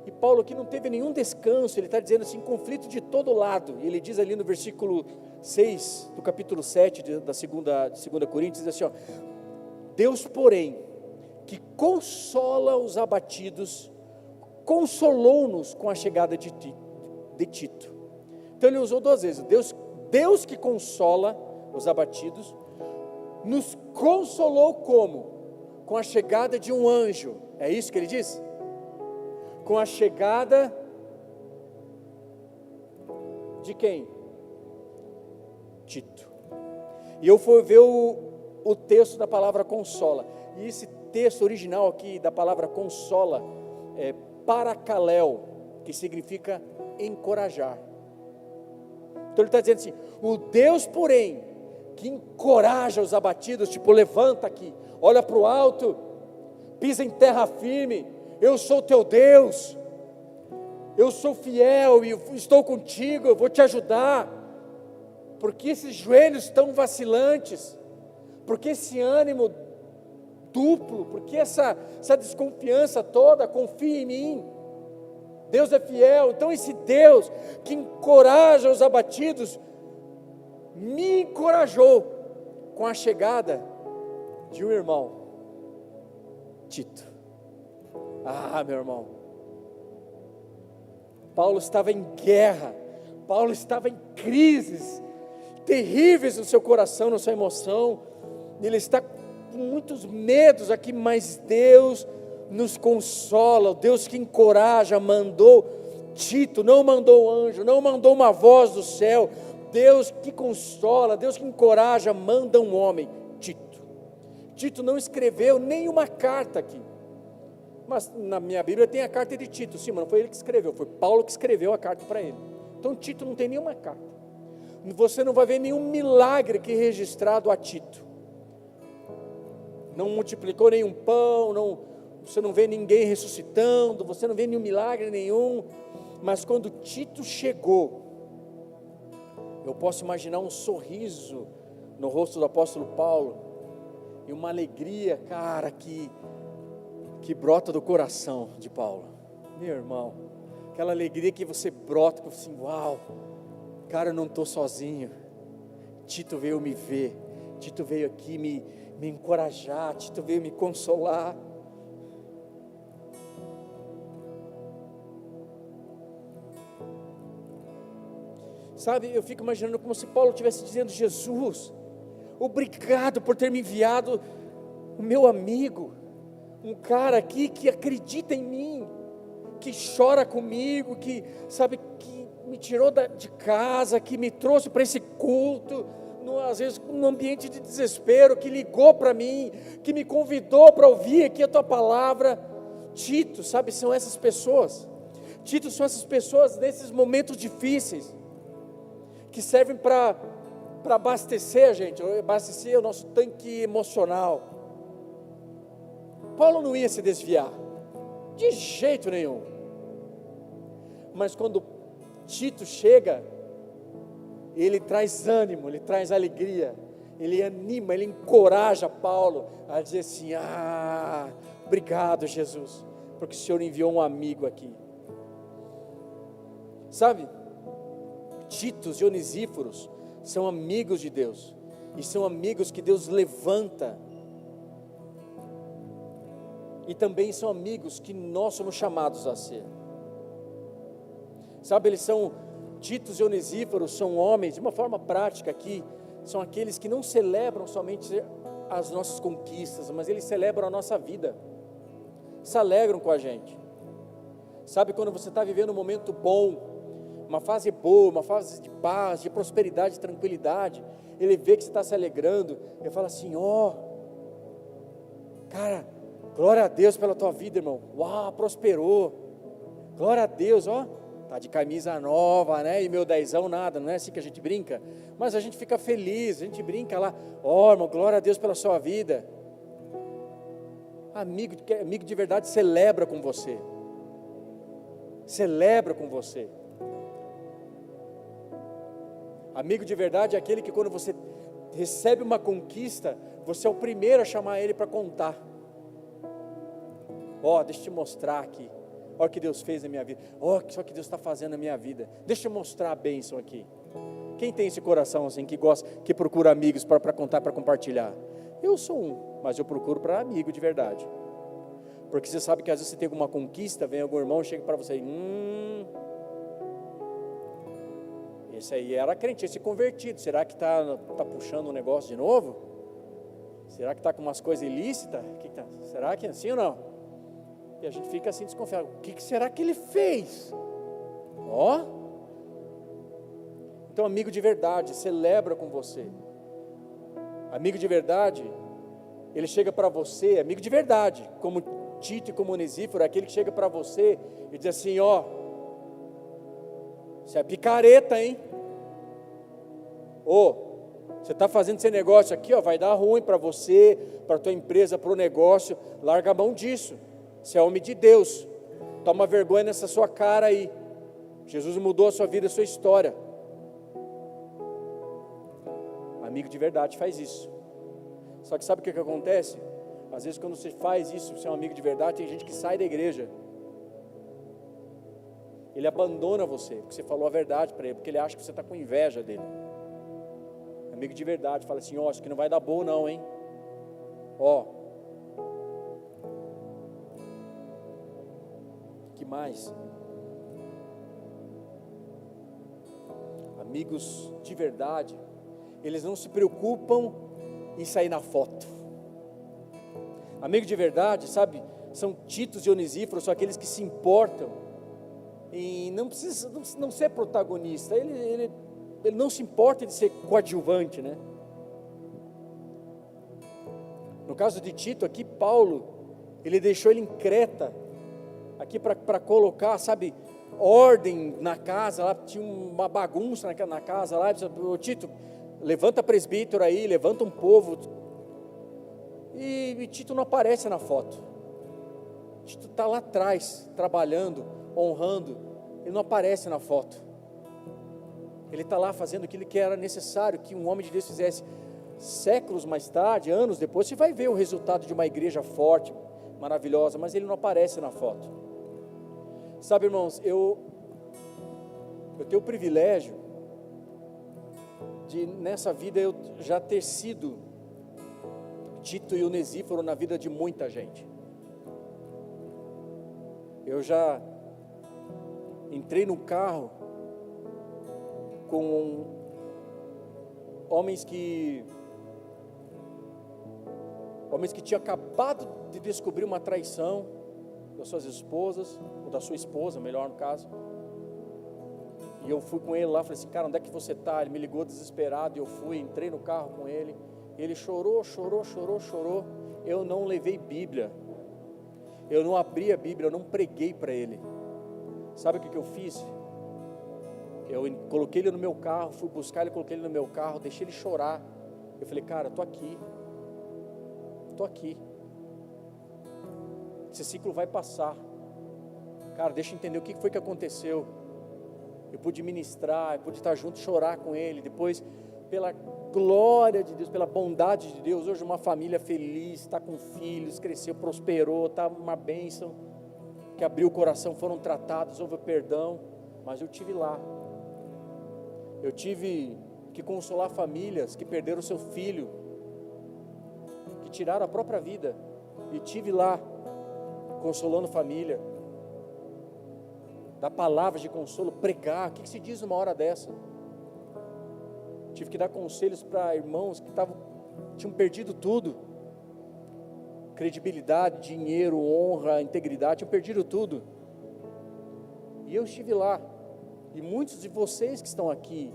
[SPEAKER 1] E Paulo aqui não teve nenhum descanso, ele está dizendo assim, conflito de todo lado. E ele diz ali no versículo 6, do capítulo 7 de 2 Coríntios, diz assim, ó: Deus, porém, que consola os abatidos, consolou-nos com a chegada de Tito. Então ele usou duas vezes, Deus que consola os abatidos, nos consolou como? Com a chegada de um anjo. É isso que ele diz? Com a chegada de quem? Tito. E eu fui ver o texto da palavra consola, e esse texto original aqui da palavra consola é paracaléu, que significa encorajar. Então ele está dizendo assim, o Deus, porém, que encoraja os abatidos, tipo, levanta aqui, olha para o alto, pisa em terra firme, eu sou teu Deus, eu sou fiel e estou contigo, eu vou te ajudar, porque esses joelhos estão vacilantes, porque esse ânimo duplo, porque essa desconfiança toda, confia em mim, Deus é fiel. Então esse Deus que encoraja os abatidos, me encorajou com a chegada de um irmão, Tito. Ah, meu irmão, Paulo estava em guerra, Paulo estava em crises terríveis no seu coração, na sua emoção, ele está com muitos medos aqui, mas Deus nos consola, o Deus que encoraja, mandou Tito, não mandou anjo, não mandou uma voz do céu, Deus que consola, Deus que encoraja, manda um homem, Tito. Tito não escreveu nenhuma carta aqui, mas na minha Bíblia tem a carta de Tito, sim, mas não foi ele que escreveu, foi Paulo que escreveu a carta para ele. Então Tito não tem nenhuma carta, você não vai ver nenhum milagre que é registrado a Tito, não multiplicou nenhum pão, você não vê ninguém ressuscitando, você não vê nenhum milagre nenhum, mas quando Tito chegou, eu posso imaginar um sorriso no rosto do apóstolo Paulo, e uma alegria, cara, que brota do coração de Paulo, meu irmão, aquela alegria que você brota, assim, uau, cara, eu não estou sozinho, Tito veio me ver, Tito veio aqui me encorajar, Tito veio me consolar. Sabe, eu fico imaginando como se Paulo estivesse dizendo, Jesus, obrigado por ter me enviado o meu amigo, um cara aqui que acredita em mim, que chora comigo, que me tirou de casa, que me trouxe para esse culto, às vezes num ambiente de desespero, que ligou para mim, que me convidou para ouvir aqui a tua palavra. Tito, sabe, são essas pessoas. Tito são essas pessoas nesses momentos difíceis, que servem para abastecer a gente, abastecer o nosso tanque emocional. Paulo não ia se desviar, De jeito nenhum. Mas quando Tito chega, ele traz ânimo, ele traz alegria, ele anima, ele encoraja Paulo a dizer assim: obrigado, Jesus, porque o Senhor enviou um amigo aqui. Sabe, Titos e Onesíforos são amigos de Deus, e são amigos que Deus levanta, e também são amigos que nós somos chamados a ser. Sabe, Titos e Onesíforos são homens, de uma forma prática aqui, são aqueles que não celebram somente as nossas conquistas, mas eles celebram a nossa vida, se alegram com a gente. Sabe, quando você está vivendo um momento bom, uma fase boa, uma fase de paz, de prosperidade, de tranquilidade, ele vê que você está se alegrando, ele fala assim: cara, glória a Deus pela tua vida, irmão, uau, prosperou, glória a Deus, tá de camisa nova, né, e meu dezão nada, não é assim que a gente brinca? Mas a gente fica feliz, a gente brinca lá, irmão, glória a Deus pela sua vida. Amigo de verdade celebra com você, Amigo de verdade é aquele que quando você recebe uma conquista, você é o primeiro a chamar ele para contar. Deixa eu te mostrar aqui, olha o que Deus fez na minha vida, só que Deus está fazendo na minha vida, deixa eu mostrar a bênção aqui. Quem tem esse coração assim, que gosta, que procura amigos para contar, para compartilhar? Eu sou um, mas eu procuro para amigo de verdade, porque você sabe que às vezes você tem alguma conquista, vem algum irmão, chega para você e esse aí era crente, esse convertido, será que está puxando um negócio de novo? Será que está com umas coisas ilícitas? Será que é assim ou não? E a gente fica assim desconfiado, o que será que ele fez? Então amigo de verdade celebra com você, amigo de verdade, ele chega para você, amigo de verdade, como Tito e como Onesíforo, é aquele que chega para você e diz assim: você é picareta, hein? Você está fazendo esse negócio aqui, vai dar ruim para você, para a tua empresa, para o negócio, larga a mão disso, você é homem de Deus, toma vergonha nessa sua cara aí, Jesus mudou a sua vida, a sua história. Amigo de verdade faz isso. Só que sabe o que acontece? Às vezes quando você faz isso, você é um amigo de verdade, tem gente que sai da igreja, ele abandona você, porque você falou a verdade para ele, porque ele acha que você está com inveja dele. Amigo de verdade fala assim: acho que não vai dar bom não, hein? Que mais? Amigos de verdade, eles não se preocupam em sair na foto. Amigo de verdade, sabe, são Titos e Onesíforos, são aqueles que se importam e não precisa não ser protagonista, ele não se importa de ser coadjuvante, né? No caso de Tito aqui, Paulo, ele deixou ele em Creta, aqui para colocar, sabe, ordem na casa, lá tinha uma bagunça na casa, lá, Tito, levanta presbítero aí, levanta um povo, e Tito não aparece na foto, Tito está lá atrás, trabalhando, honrando, ele não aparece na foto, ele está lá fazendo aquilo que era necessário que um homem de Deus fizesse. Séculos mais tarde, anos depois, você vai ver o resultado de uma igreja forte, maravilhosa, mas ele não aparece na foto. Sabe, irmãos, eu tenho o privilégio de nessa vida eu já ter sido Tito e Onesíforo na vida de muita gente. Eu já entrei no carro com homens que tinham acabado de descobrir uma traição das suas esposas, ou da sua esposa, melhor no caso, e eu fui com ele lá, falei assim: cara, onde é que você está? Ele me ligou desesperado, e eu fui, entrei no carro com ele, ele chorou, eu não levei Bíblia, eu não abri a Bíblia, eu não preguei para ele. Sabe o que eu fiz? Eu coloquei ele no meu carro, fui buscar ele, coloquei ele no meu carro, deixei ele chorar. Eu falei: cara, estou aqui. Esse ciclo vai passar. Cara, deixa eu entender o que foi que aconteceu. Eu pude ministrar, eu pude estar junto, chorar com ele. Depois, pela glória de Deus, pela bondade de Deus, hoje uma família feliz, está com filhos, cresceu, prosperou, está uma bênção, que abriu o coração, foram tratados, houve perdão. Mas eu tive lá. Eu tive que consolar famílias que perderam o seu filho, que tiraram a própria vida, e tive lá, consolando família, dar palavras de consolo, pregar. O que se diz numa hora dessa? Tive que dar conselhos para irmãos que tinham perdido tudo, credibilidade, dinheiro, honra, integridade, tinham perdido tudo, e eu estive lá. E muitos de vocês que estão aqui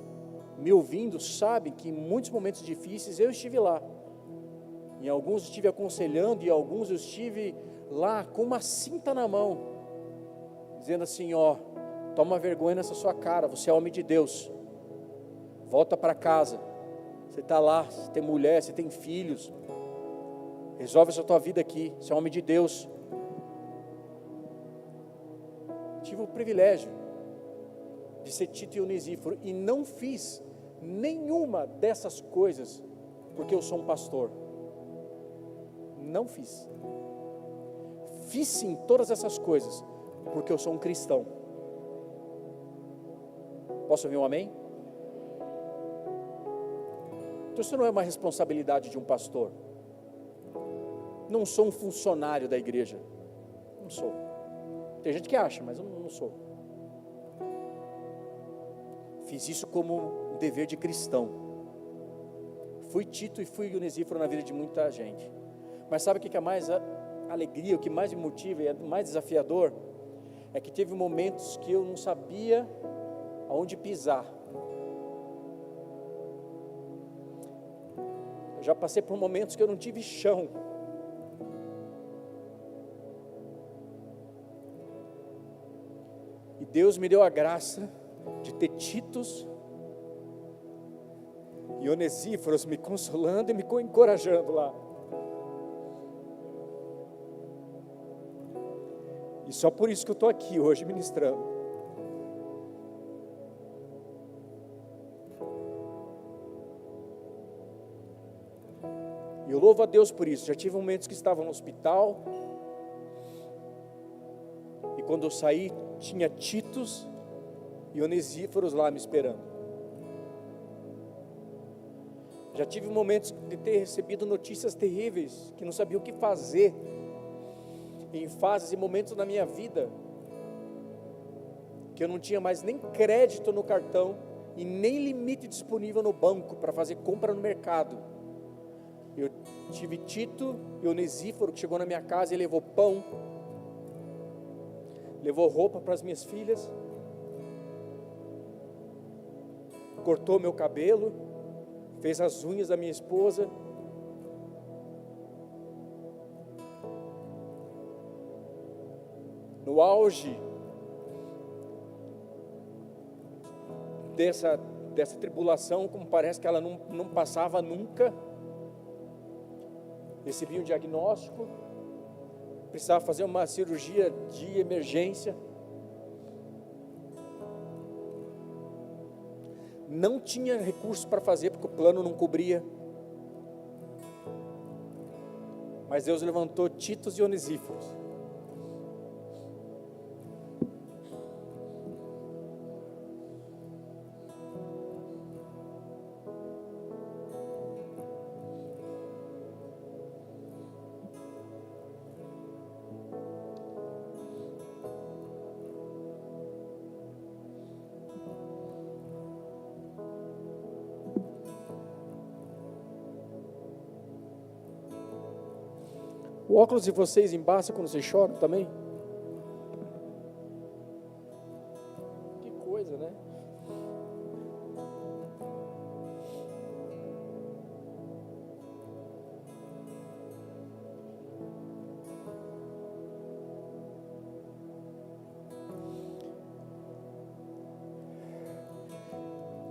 [SPEAKER 1] me ouvindo sabem que em muitos momentos difíceis eu estive lá. Em alguns eu estive aconselhando, e em alguns eu estive lá com uma cinta na mão, dizendo assim: ó, toma vergonha nessa sua cara, você é homem de Deus, volta para casa, você está lá, você tem mulher, você tem filhos, resolve essa tua vida aqui, você é homem de Deus. Tive o privilégio de ser Tito e Onesíforo, e não fiz nenhuma dessas coisas porque eu sou um pastor. Não fiz. Fiz sim todas essas coisas porque eu sou um cristão. Posso ouvir um amém? Então isso não é uma responsabilidade de um pastor. Não sou um funcionário da igreja. Não sou. Tem gente que acha, mas eu não sou. Fiz isso como um dever de cristão. Fui Tito e fui Onesíforo na vida de muita gente. Mas sabe o que é mais alegria, o que mais me motiva e é mais desafiador? É que teve momentos que eu não sabia aonde pisar. Eu já passei por momentos que eu não tive chão. E Deus me deu a graça de ter Titos e Onesíforos me consolando e me encorajando lá. E só por isso que eu estou aqui hoje ministrando. E eu louvo a Deus por isso. Já tive momentos que estava no hospital, e quando eu saí, tinha Titos e Onesíforos lá me esperando. Já tive momentos de ter recebido notícias terríveis, que não sabia o que fazer, em fases e momentos da minha vida, que eu não tinha mais nem crédito no cartão, e nem limite disponível no banco, para fazer compra no mercado. Eu tive Tito e Onesíforo, que chegou na minha casa e levou pão, levou roupa para as minhas filhas, cortou meu cabelo, fez as unhas da minha esposa. No auge dessa tribulação, como parece que ela não passava nunca, recebi um diagnóstico, precisava fazer uma cirurgia de emergência. Não tinha recursos para fazer, porque o plano não cobria. Mas Deus levantou Titos e Onesíforos. O óculos de vocês embaça quando vocês choram também? Que coisa, né?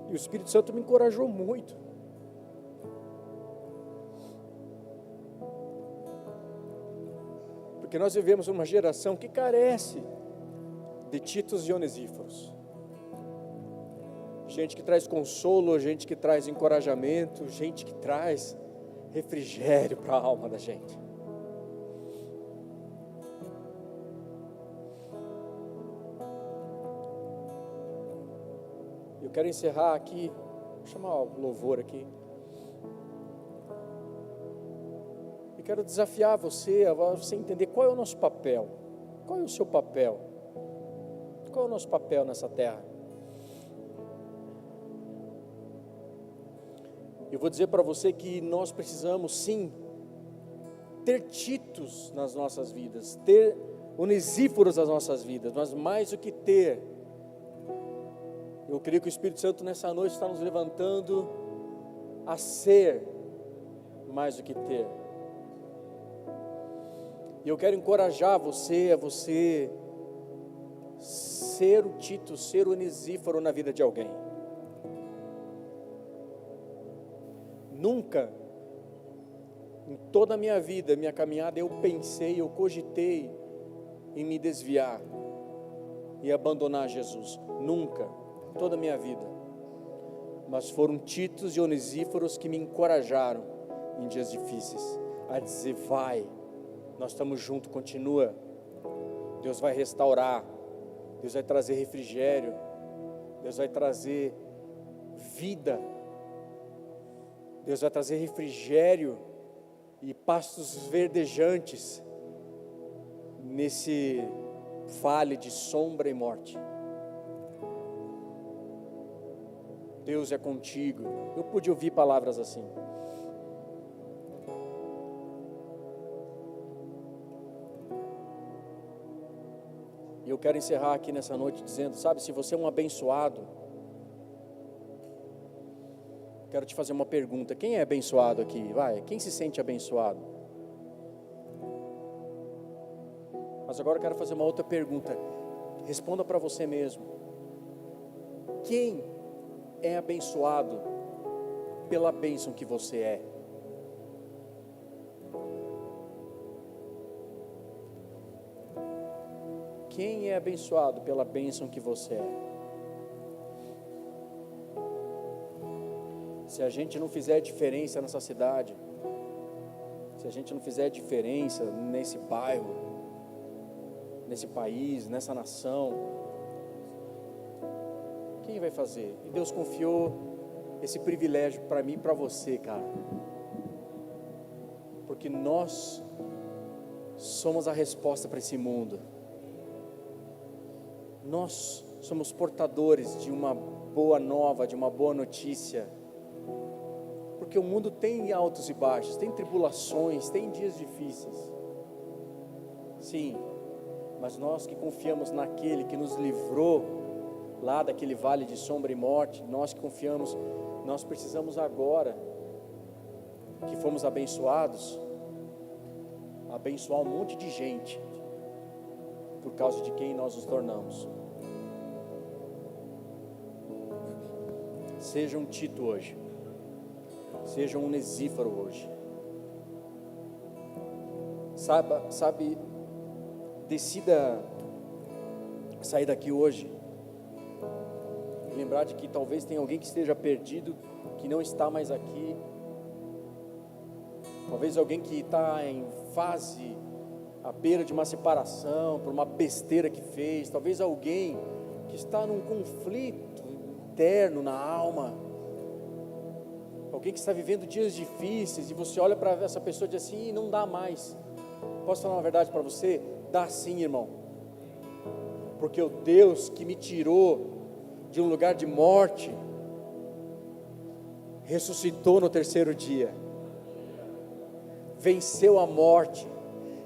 [SPEAKER 1] E o Espírito Santo me encorajou muito. Porque nós vivemos uma geração que carece de Titos e Onesíforos. Gente que traz consolo, gente que traz encorajamento, gente que traz refrigério para a alma da gente. Eu quero encerrar aqui, vou chamar o louvor aqui. Eu quero desafiar você a você entender qual é o nosso papel. Qual é o seu papel? Qual é o nosso papel nessa terra? Eu vou dizer para você que nós precisamos sim ter Titos nas nossas vidas, ter Onesíforos nas nossas vidas, mas mais do que ter, eu creio que o Espírito Santo nessa noite está nos levantando a ser mais do que ter. E eu quero encorajar você a você ser o Tito, ser o Onesíforo na vida de alguém. Nunca, em toda a minha vida, minha caminhada, eu pensei, eu cogitei em me desviar e abandonar Jesus. Nunca, toda a minha vida. Mas foram Titos e Onesíforos que me encorajaram em dias difíceis, a dizer, vai, nós estamos juntos, continua. Deus vai restaurar, Deus vai trazer refrigério, Deus vai trazer vida, Deus vai trazer refrigério e pastos verdejantes nesse vale de sombra e morte. Deus é contigo. Eu pude ouvir palavras assim. E eu quero encerrar aqui nessa noite dizendo, sabe, se você é um abençoado, quero te fazer uma pergunta. Quem é abençoado aqui? Vai, quem se sente abençoado? Mas agora eu quero fazer uma outra pergunta. Responda para você mesmo. Quem é abençoado pela bênção que você é? Quem é abençoado pela bênção que você é? Se a gente não fizer diferença nessa cidade, se a gente não fizer diferença nesse bairro, nesse país, nessa nação, quem vai fazer? E Deus confiou esse privilégio para mim e para você, cara. Porque nós somos a resposta para esse mundo. Nós somos portadores de uma boa nova, de uma boa notícia. Porque o mundo tem altos e baixos, tem tribulações, tem dias difíceis. Sim, mas nós que confiamos naquele que nos livrou lá daquele vale de sombra e morte, nós que confiamos, nós precisamos agora, que fomos abençoados, abençoar um monte de gente, por causa de quem nós nos tornamos. Seja um Tito hoje. Seja um Onesíforo hoje. Sabe, decida sair daqui hoje e lembrar de que talvez tenha alguém que esteja perdido, que não está mais aqui. Talvez alguém que está em fase, à beira de uma separação, por uma besteira que fez. Talvez alguém que está num conflito interno na alma. Alguém que está vivendo dias difíceis e você olha para essa pessoa e diz assim, não dá mais. Posso falar uma verdade para você? Dá sim, irmão. Porque o Deus que me tirou de um lugar de morte, ressuscitou no terceiro dia. Venceu a morte.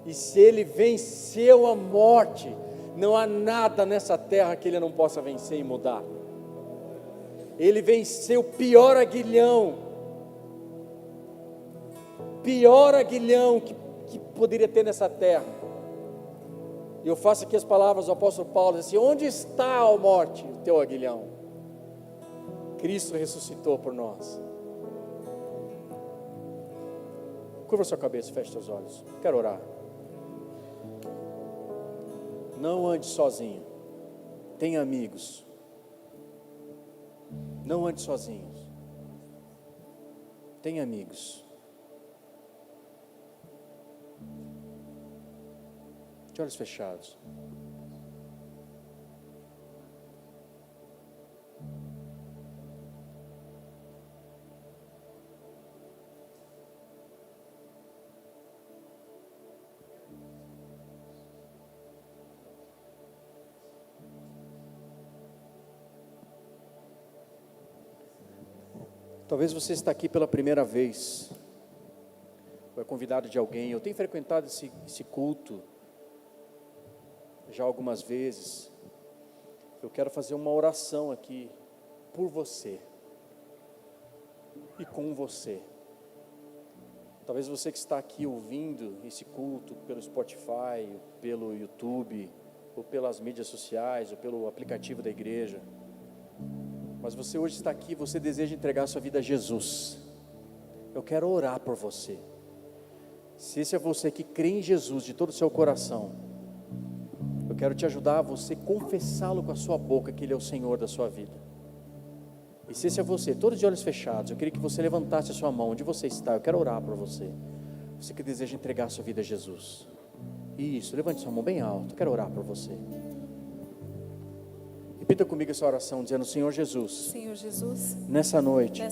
[SPEAKER 1] E se Ele venceu a morte, não há nada nessa terra que Ele não possa vencer e mudar. Ele venceu o pior aguilhão que poderia ter nessa terra. E eu faço aqui as palavras do apóstolo Paulo, assim, onde está, ó morte, o teu aguilhão? Cristo ressuscitou por nós. Curva sua cabeça, feche seus olhos. Quero orar. Não ande sozinho. tenha amigos. Não ande sozinho. Tenha amigos. De olhos fechados. Talvez você está aqui pela primeira vez, ou é convidado de alguém. Eu tenho frequentado esse culto já algumas vezes. Eu quero fazer uma oração aqui por você e com você. Talvez você que está aqui ouvindo esse culto pelo Spotify, pelo YouTube, ou pelas mídias sociais, ou pelo aplicativo da igreja, mas você hoje está aqui, você deseja entregar a sua vida a Jesus. Eu quero orar por você. Se esse é você que crê em Jesus de todo o seu coração, eu quero te ajudar a você confessá-lo com a sua boca, que Ele é o Senhor da sua vida. E se esse é você, todos de olhos fechados, eu queria que você levantasse a sua mão, onde você está, eu quero orar por você. Você que deseja entregar a sua vida a Jesus. Isso, levante sua mão bem alto, eu quero orar por você. Repita comigo essa oração, dizendo: Senhor Jesus,
[SPEAKER 2] Senhor Jesus,
[SPEAKER 1] nessa noite,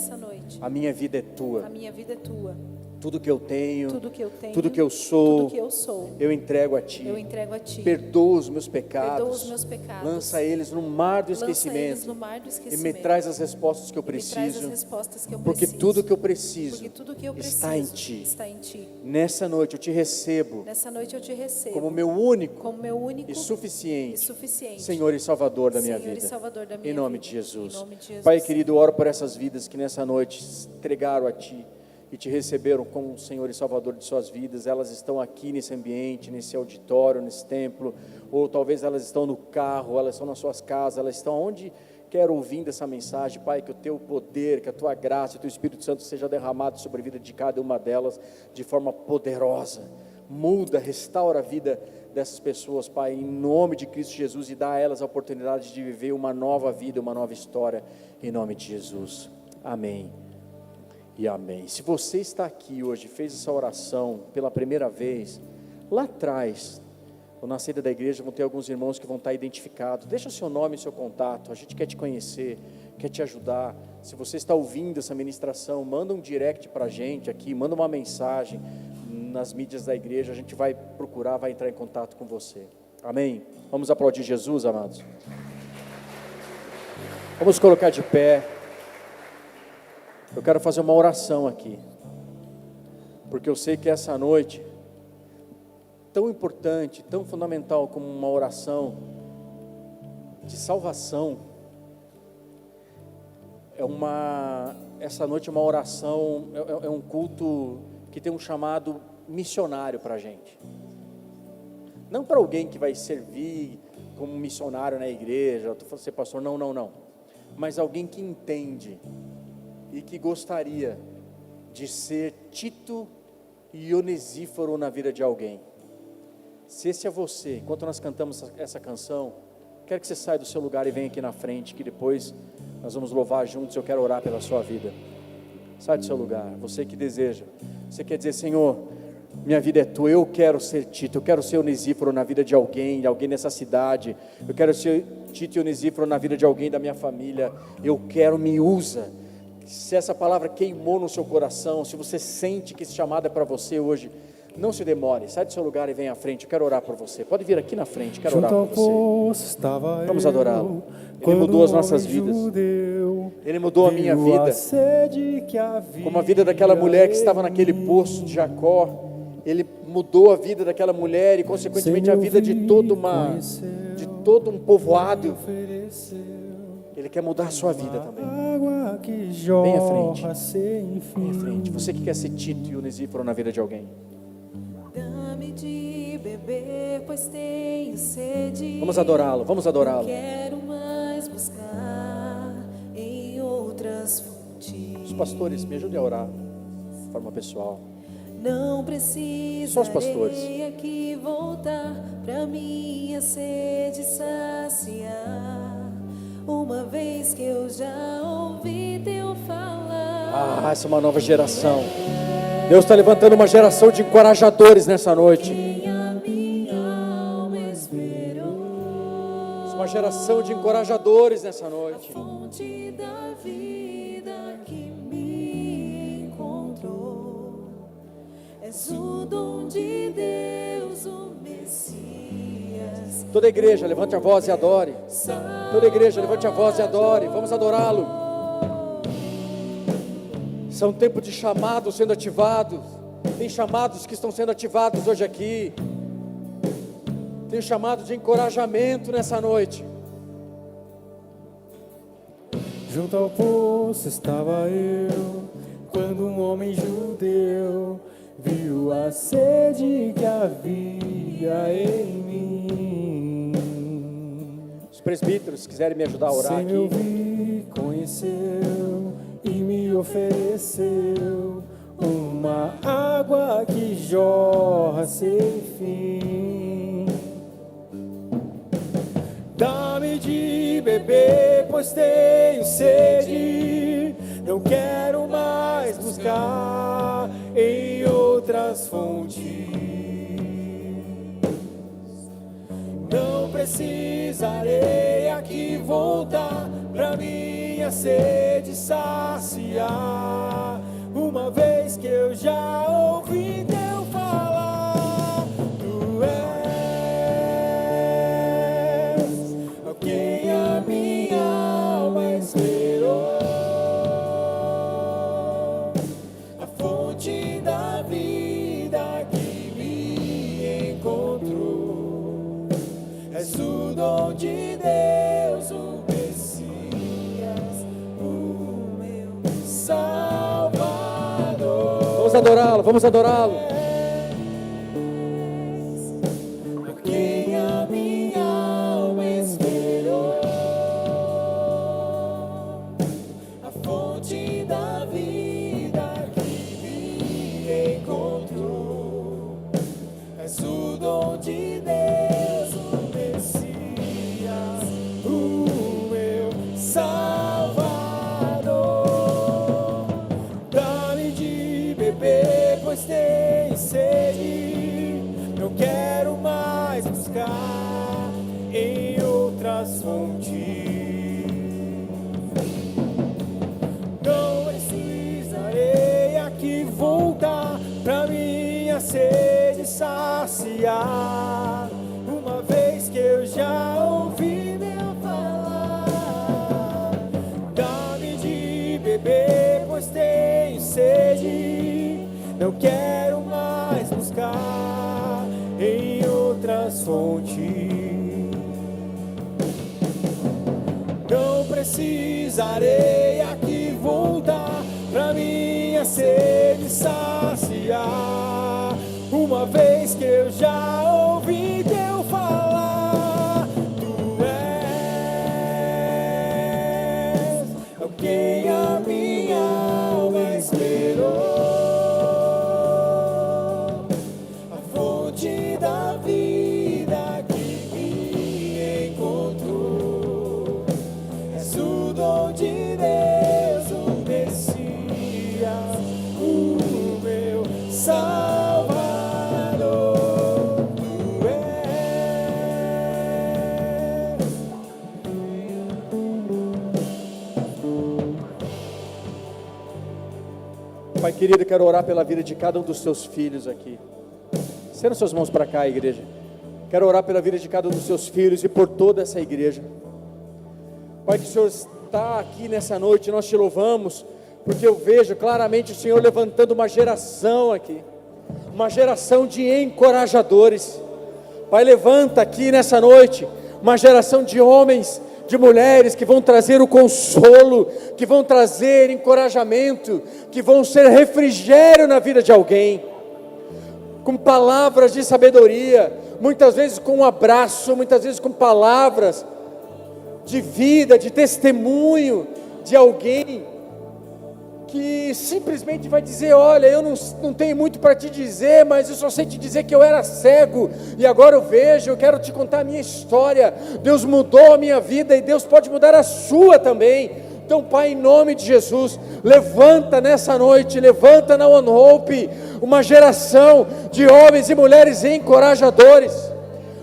[SPEAKER 2] a
[SPEAKER 1] minha vida é tua.
[SPEAKER 2] a minha vida é tua.
[SPEAKER 1] Tudo que eu tenho,
[SPEAKER 2] Tudo que eu tenho,
[SPEAKER 1] tudo que eu sou,
[SPEAKER 2] tudo que eu sou,
[SPEAKER 1] eu entrego a Ti.
[SPEAKER 2] eu entrego a Ti.
[SPEAKER 1] Perdoa os meus pecados,
[SPEAKER 2] Perdoa os meus pecados.
[SPEAKER 1] lança eles no mar do
[SPEAKER 2] Lança eles
[SPEAKER 1] esquecimento,
[SPEAKER 2] no mar do
[SPEAKER 1] e
[SPEAKER 2] esquecimento.
[SPEAKER 1] me traz as respostas que eu
[SPEAKER 2] E me traz as
[SPEAKER 1] preciso,
[SPEAKER 2] respostas que eu
[SPEAKER 1] porque
[SPEAKER 2] preciso.
[SPEAKER 1] tudo que eu preciso
[SPEAKER 2] Porque tudo que eu preciso
[SPEAKER 1] está em Ti.
[SPEAKER 2] está em Ti.
[SPEAKER 1] Nessa noite eu te recebo
[SPEAKER 2] Nessa noite eu te recebo
[SPEAKER 1] como meu único
[SPEAKER 2] como meu único
[SPEAKER 1] e suficiente
[SPEAKER 2] suficiente
[SPEAKER 1] Senhor e Salvador da minha
[SPEAKER 2] Senhor e
[SPEAKER 1] vida.
[SPEAKER 2] Salvador da minha
[SPEAKER 1] Em nome
[SPEAKER 2] vida.
[SPEAKER 1] de Jesus.
[SPEAKER 2] Em nome de Jesus.
[SPEAKER 1] Pai querido, eu oro por essas vidas que nessa noite se entregaram a Ti e Te receberam como Senhor e Salvador de suas vidas. Elas estão aqui nesse ambiente, nesse auditório, nesse templo, ou talvez elas estão no carro, elas estão nas suas casas, elas estão onde quer ouvindo essa mensagem. Pai, que o Teu poder, que a Tua graça, o Teu Espírito Santo seja derramado sobre a vida de cada uma delas de forma poderosa. Muda, restaura a vida dessas pessoas, Pai, em nome de Cristo Jesus, e dá a elas a oportunidade de viver uma nova vida, uma nova história, em nome de Jesus. Amém e amém. Se você está aqui hoje, fez essa oração pela primeira vez, lá atrás, ou na saída da igreja, vão ter alguns irmãos que vão estar identificados. Deixa o seu nome e seu contato, a gente quer te conhecer, quer te ajudar. Se você está ouvindo essa ministração, manda um direct para a gente aqui, manda uma mensagem nas mídias da igreja, a gente vai procurar, vai entrar em contato com você. Amém? Vamos aplaudir Jesus, amados. Vamos colocar de pé. Eu quero fazer uma oração aqui, porque eu sei que essa noite, tão importante, tão fundamental como uma oração de salvação, essa noite é uma oração, é um culto que tem um chamado missionário para a gente. Não para alguém que vai servir como missionário na igreja, eu estou falando assim, pastor, não. Mas alguém que entende e que gostaria de ser Tito e Onesíforo na vida de alguém. Se esse é você, enquanto nós cantamos essa canção, quero que você saia do seu lugar e venha aqui na frente, que depois nós vamos louvar juntos. Eu quero orar pela sua vida. Sai do seu lugar, você que deseja, você quer dizer: Senhor, minha vida é tua, eu quero ser Tito, eu quero ser Onesíforo na vida de alguém nessa cidade, eu quero ser Tito e Onesíforo na vida de alguém da minha família, eu quero, me usa. Se essa palavra queimou no seu coração, se você sente que esse chamado é para você hoje, não se demore, sai do seu lugar e vem à frente. Eu quero orar por você, pode vir aqui na frente, quero orar por você. Vamos adorá-lo. Ele mudou as nossas vidas, Ele mudou a minha vida, como a vida daquela mulher que estava naquele poço de Jacó. Ele mudou a vida daquela mulher e consequentemente a vida de todo um povoado. Ele quer mudar a sua vida também. Vem à frente. Vem à frente. Você que quer ser Tito e Onesíforo na vida de alguém.
[SPEAKER 2] Dá-me de beber, pois tenho sede.
[SPEAKER 1] Vamos adorá-lo, vamos adorá-lo.
[SPEAKER 2] Quero mais buscar em outras fontes.
[SPEAKER 1] Os pastores, me ajudem a orar de forma pessoal.
[SPEAKER 2] Não
[SPEAKER 1] Só os pastores.
[SPEAKER 2] precisarei aqui voltar pra minha sede saciar, uma vez que eu já ouvi teu falar.
[SPEAKER 1] Essa é uma nova geração. Deus está levantando uma geração de encorajadores nessa noite.
[SPEAKER 2] Quem a minha alma esperou,
[SPEAKER 1] Uma geração de encorajadores nessa noite.
[SPEAKER 2] fonte da vida que me encontrou. És o dom de Deus, o Messias.
[SPEAKER 1] Toda igreja, levante a voz e adore. Toda igreja, levante a voz e adore. Vamos adorá-lo. São tempos de chamados sendo ativados. Tem chamados que estão sendo ativados hoje aqui. Tem chamado de encorajamento nessa noite.
[SPEAKER 3] Junto ao poço estava eu, quando um homem judeu viu a sede que havia em mim.
[SPEAKER 1] Os presbíteros, se quiserem me ajudar a orar
[SPEAKER 3] Sem me
[SPEAKER 1] aqui.
[SPEAKER 3] ouvir, conheceu e me ofereceu uma água que jorra sem fim. Dá-me de beber, pois tenho sede. Não quero mais buscar em outras fontes. Não precisarei aqui voltar pra minha sede saciar, uma vez que eu já ouvi teu falar. Tu és quem a minha alma esperou, a fonte da vida que me encontrou. És o dom de Deus, o Messias, o meu Salvador.
[SPEAKER 1] Vamos adorá-lo, vamos adorá-lo.
[SPEAKER 3] A quem a minha alma esperou, a fonte da vida que me encontrou. És o dom de Deus, o Messias, o meu Salvador. Dá-me de beber, pois tenho sede. Não quero mais buscar em outras fontes. Não precisarei aqui voltar pra minha sede saciar, uma vez que eu já ouvi meu falar. Dá-me de beber, pois tenho sede. Não quero mais buscar em outras fontes. Não precisarei aqui voltar pra minha sede saciar, uma vez que eu já ouvi teu falar. Tu és quem a minha alma esperou, a fonte da vida que me encontrou. És o dom de Deus, o Messias, o meu Salvador. Tu
[SPEAKER 1] Pai querido, eu quero orar pela vida de cada um dos seus filhos aqui. Estenda suas mãos para cá, igreja. Quero orar pela vida de cada um dos seus filhos e por toda essa igreja. Pai, que o Senhor está aqui nessa noite, nós te louvamos, porque eu vejo claramente o Senhor levantando uma geração aqui, uma geração de encorajadores. Pai, levanta aqui nessa noite uma geração de homens, de mulheres que vão trazer o consolo, que vão trazer encorajamento, que vão ser refrigério na vida de alguém, com palavras de sabedoria, muitas vezes com um abraço, muitas vezes com palavras de vida, de testemunho de alguém que simplesmente vai dizer: olha, eu não tenho muito para te dizer, mas eu só sei te dizer que eu era cego e agora eu vejo. Eu quero te contar a minha história. Deus mudou a minha vida e Deus pode mudar a sua também. Então, Pai, em nome de Jesus, levanta nessa noite, levanta na One Hope uma geração de homens e mulheres encorajadores,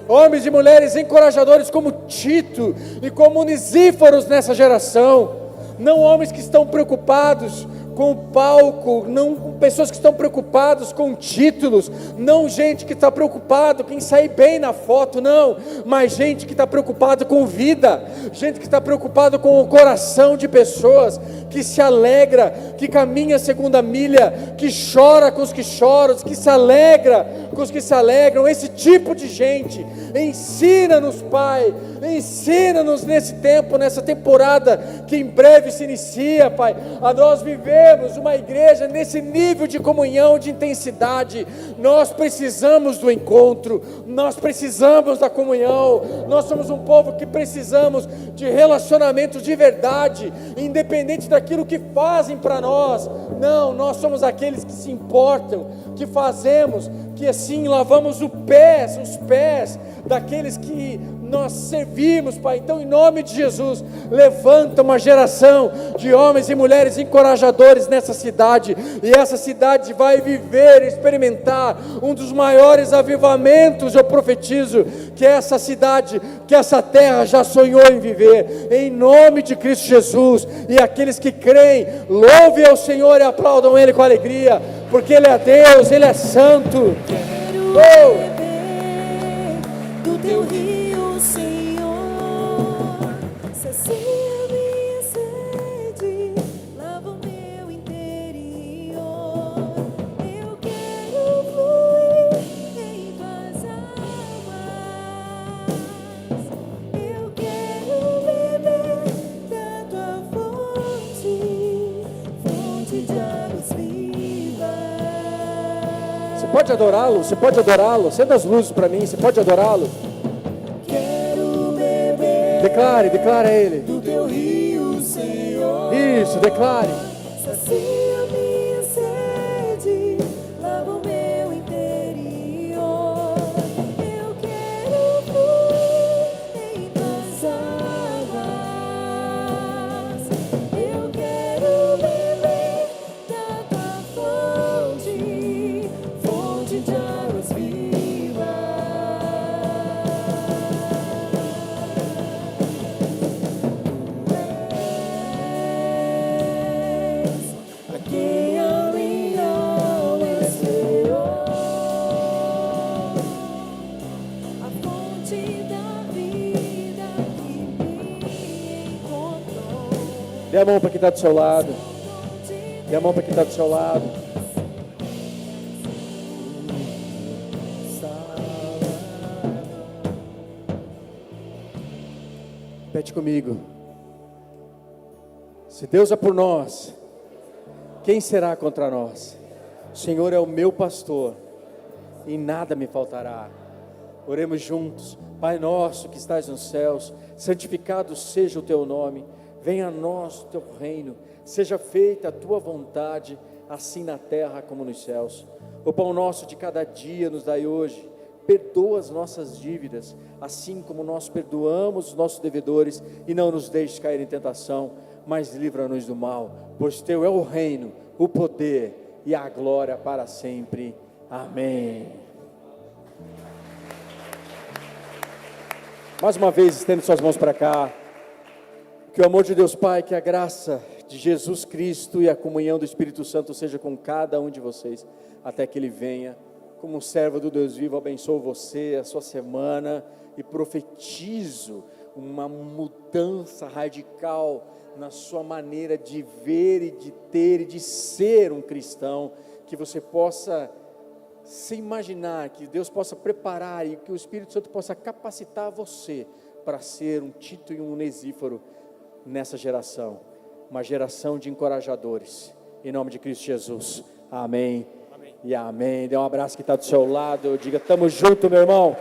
[SPEAKER 1] homens e mulheres encorajadores como Tito e como Onesíforos nessa geração. Não homens que estão preocupados com o palco, não pessoas que estão preocupados com títulos, não gente que está preocupado em sair bem na foto, não, mas gente que está preocupado com vida, gente que está preocupado com o coração de pessoas, que se alegra, que caminha a segunda milha, que chora com os que choram, que se alegra com os que se alegram. Esse tipo de gente, ensina-nos, Pai, ensina-nos nesse tempo, nessa temporada que em breve se inicia, Pai, a nós vivermos uma igreja nesse nível de comunhão, de intensidade. Nós precisamos do encontro, nós precisamos da comunhão, nós somos um povo que precisamos de relacionamentos de verdade, independente daquilo que fazem para nós. Não, nós somos aqueles que se importam, que fazemos, que assim lavamos os pés daqueles que nós servimos, Pai. Então, em nome de Jesus, levanta uma geração de homens e mulheres encorajadores nessa cidade, e essa cidade vai viver, experimentar um dos maiores avivamentos. Eu profetizo que essa cidade, que essa terra já sonhou em viver, em nome de Cristo Jesus. E aqueles que creem, louve ao Senhor e aplaudam Ele com alegria, porque Ele é Deus, Ele é santo.
[SPEAKER 2] Quero beber do teu rio, Senhor, sacia minha sede, lava o meu interior. Eu quero fluir em tuas águas, eu quero beber da tua fonte, fonte de águas vivas.
[SPEAKER 1] Você pode adorá-lo, acenda as luzes para mim, você pode adorá-lo.
[SPEAKER 2] Quero beber
[SPEAKER 1] Declare a Ele.
[SPEAKER 2] do teu rio, Senhor.
[SPEAKER 1] Isso, declare.
[SPEAKER 2] Sacia minha sede, lava o meu interior. Eu quero fluir em tuas águas, eu quero beber da tua fonte, fonte de águas vivas. A quem a minha alma esperou, a fonte da vida que me encontrou.
[SPEAKER 1] Dê a mão para quem está do seu lado. Dê a mão para quem está do seu lado. Repete comigo. Se Deus é por nós, quem será contra nós? O Senhor é o meu pastor, e nada me faltará. Oremos juntos. Pai nosso que estás nos céus, santificado seja o teu nome. Venha a nós o teu reino. Seja feita a tua vontade, assim na terra como nos céus. O pão nosso de cada dia nos dai hoje. Perdoa as nossas dívidas, assim como nós perdoamos os nossos devedores, e não nos deixes cair em tentação, mas livra-nos do mal, pois teu é o reino, o poder e a glória para sempre. Amém. Mais uma vez, estende suas mãos para cá. Que o amor de Deus Pai, que a graça de Jesus Cristo e a comunhão do Espírito Santo seja com cada um de vocês, até que Ele venha. Como servo do Deus vivo, abençoo você, a sua semana, e profetizo uma mudança radical na sua maneira de ver e de ter e de ser um cristão, que você possa se imaginar, que Deus possa preparar e que o Espírito Santo possa capacitar você para ser um Tito e um Onesíforo nessa geração, uma geração de encorajadores, em nome de Cristo Jesus. Amém. E amém. Dê um abraço que está do seu lado. Diga: tamo junto, meu irmão.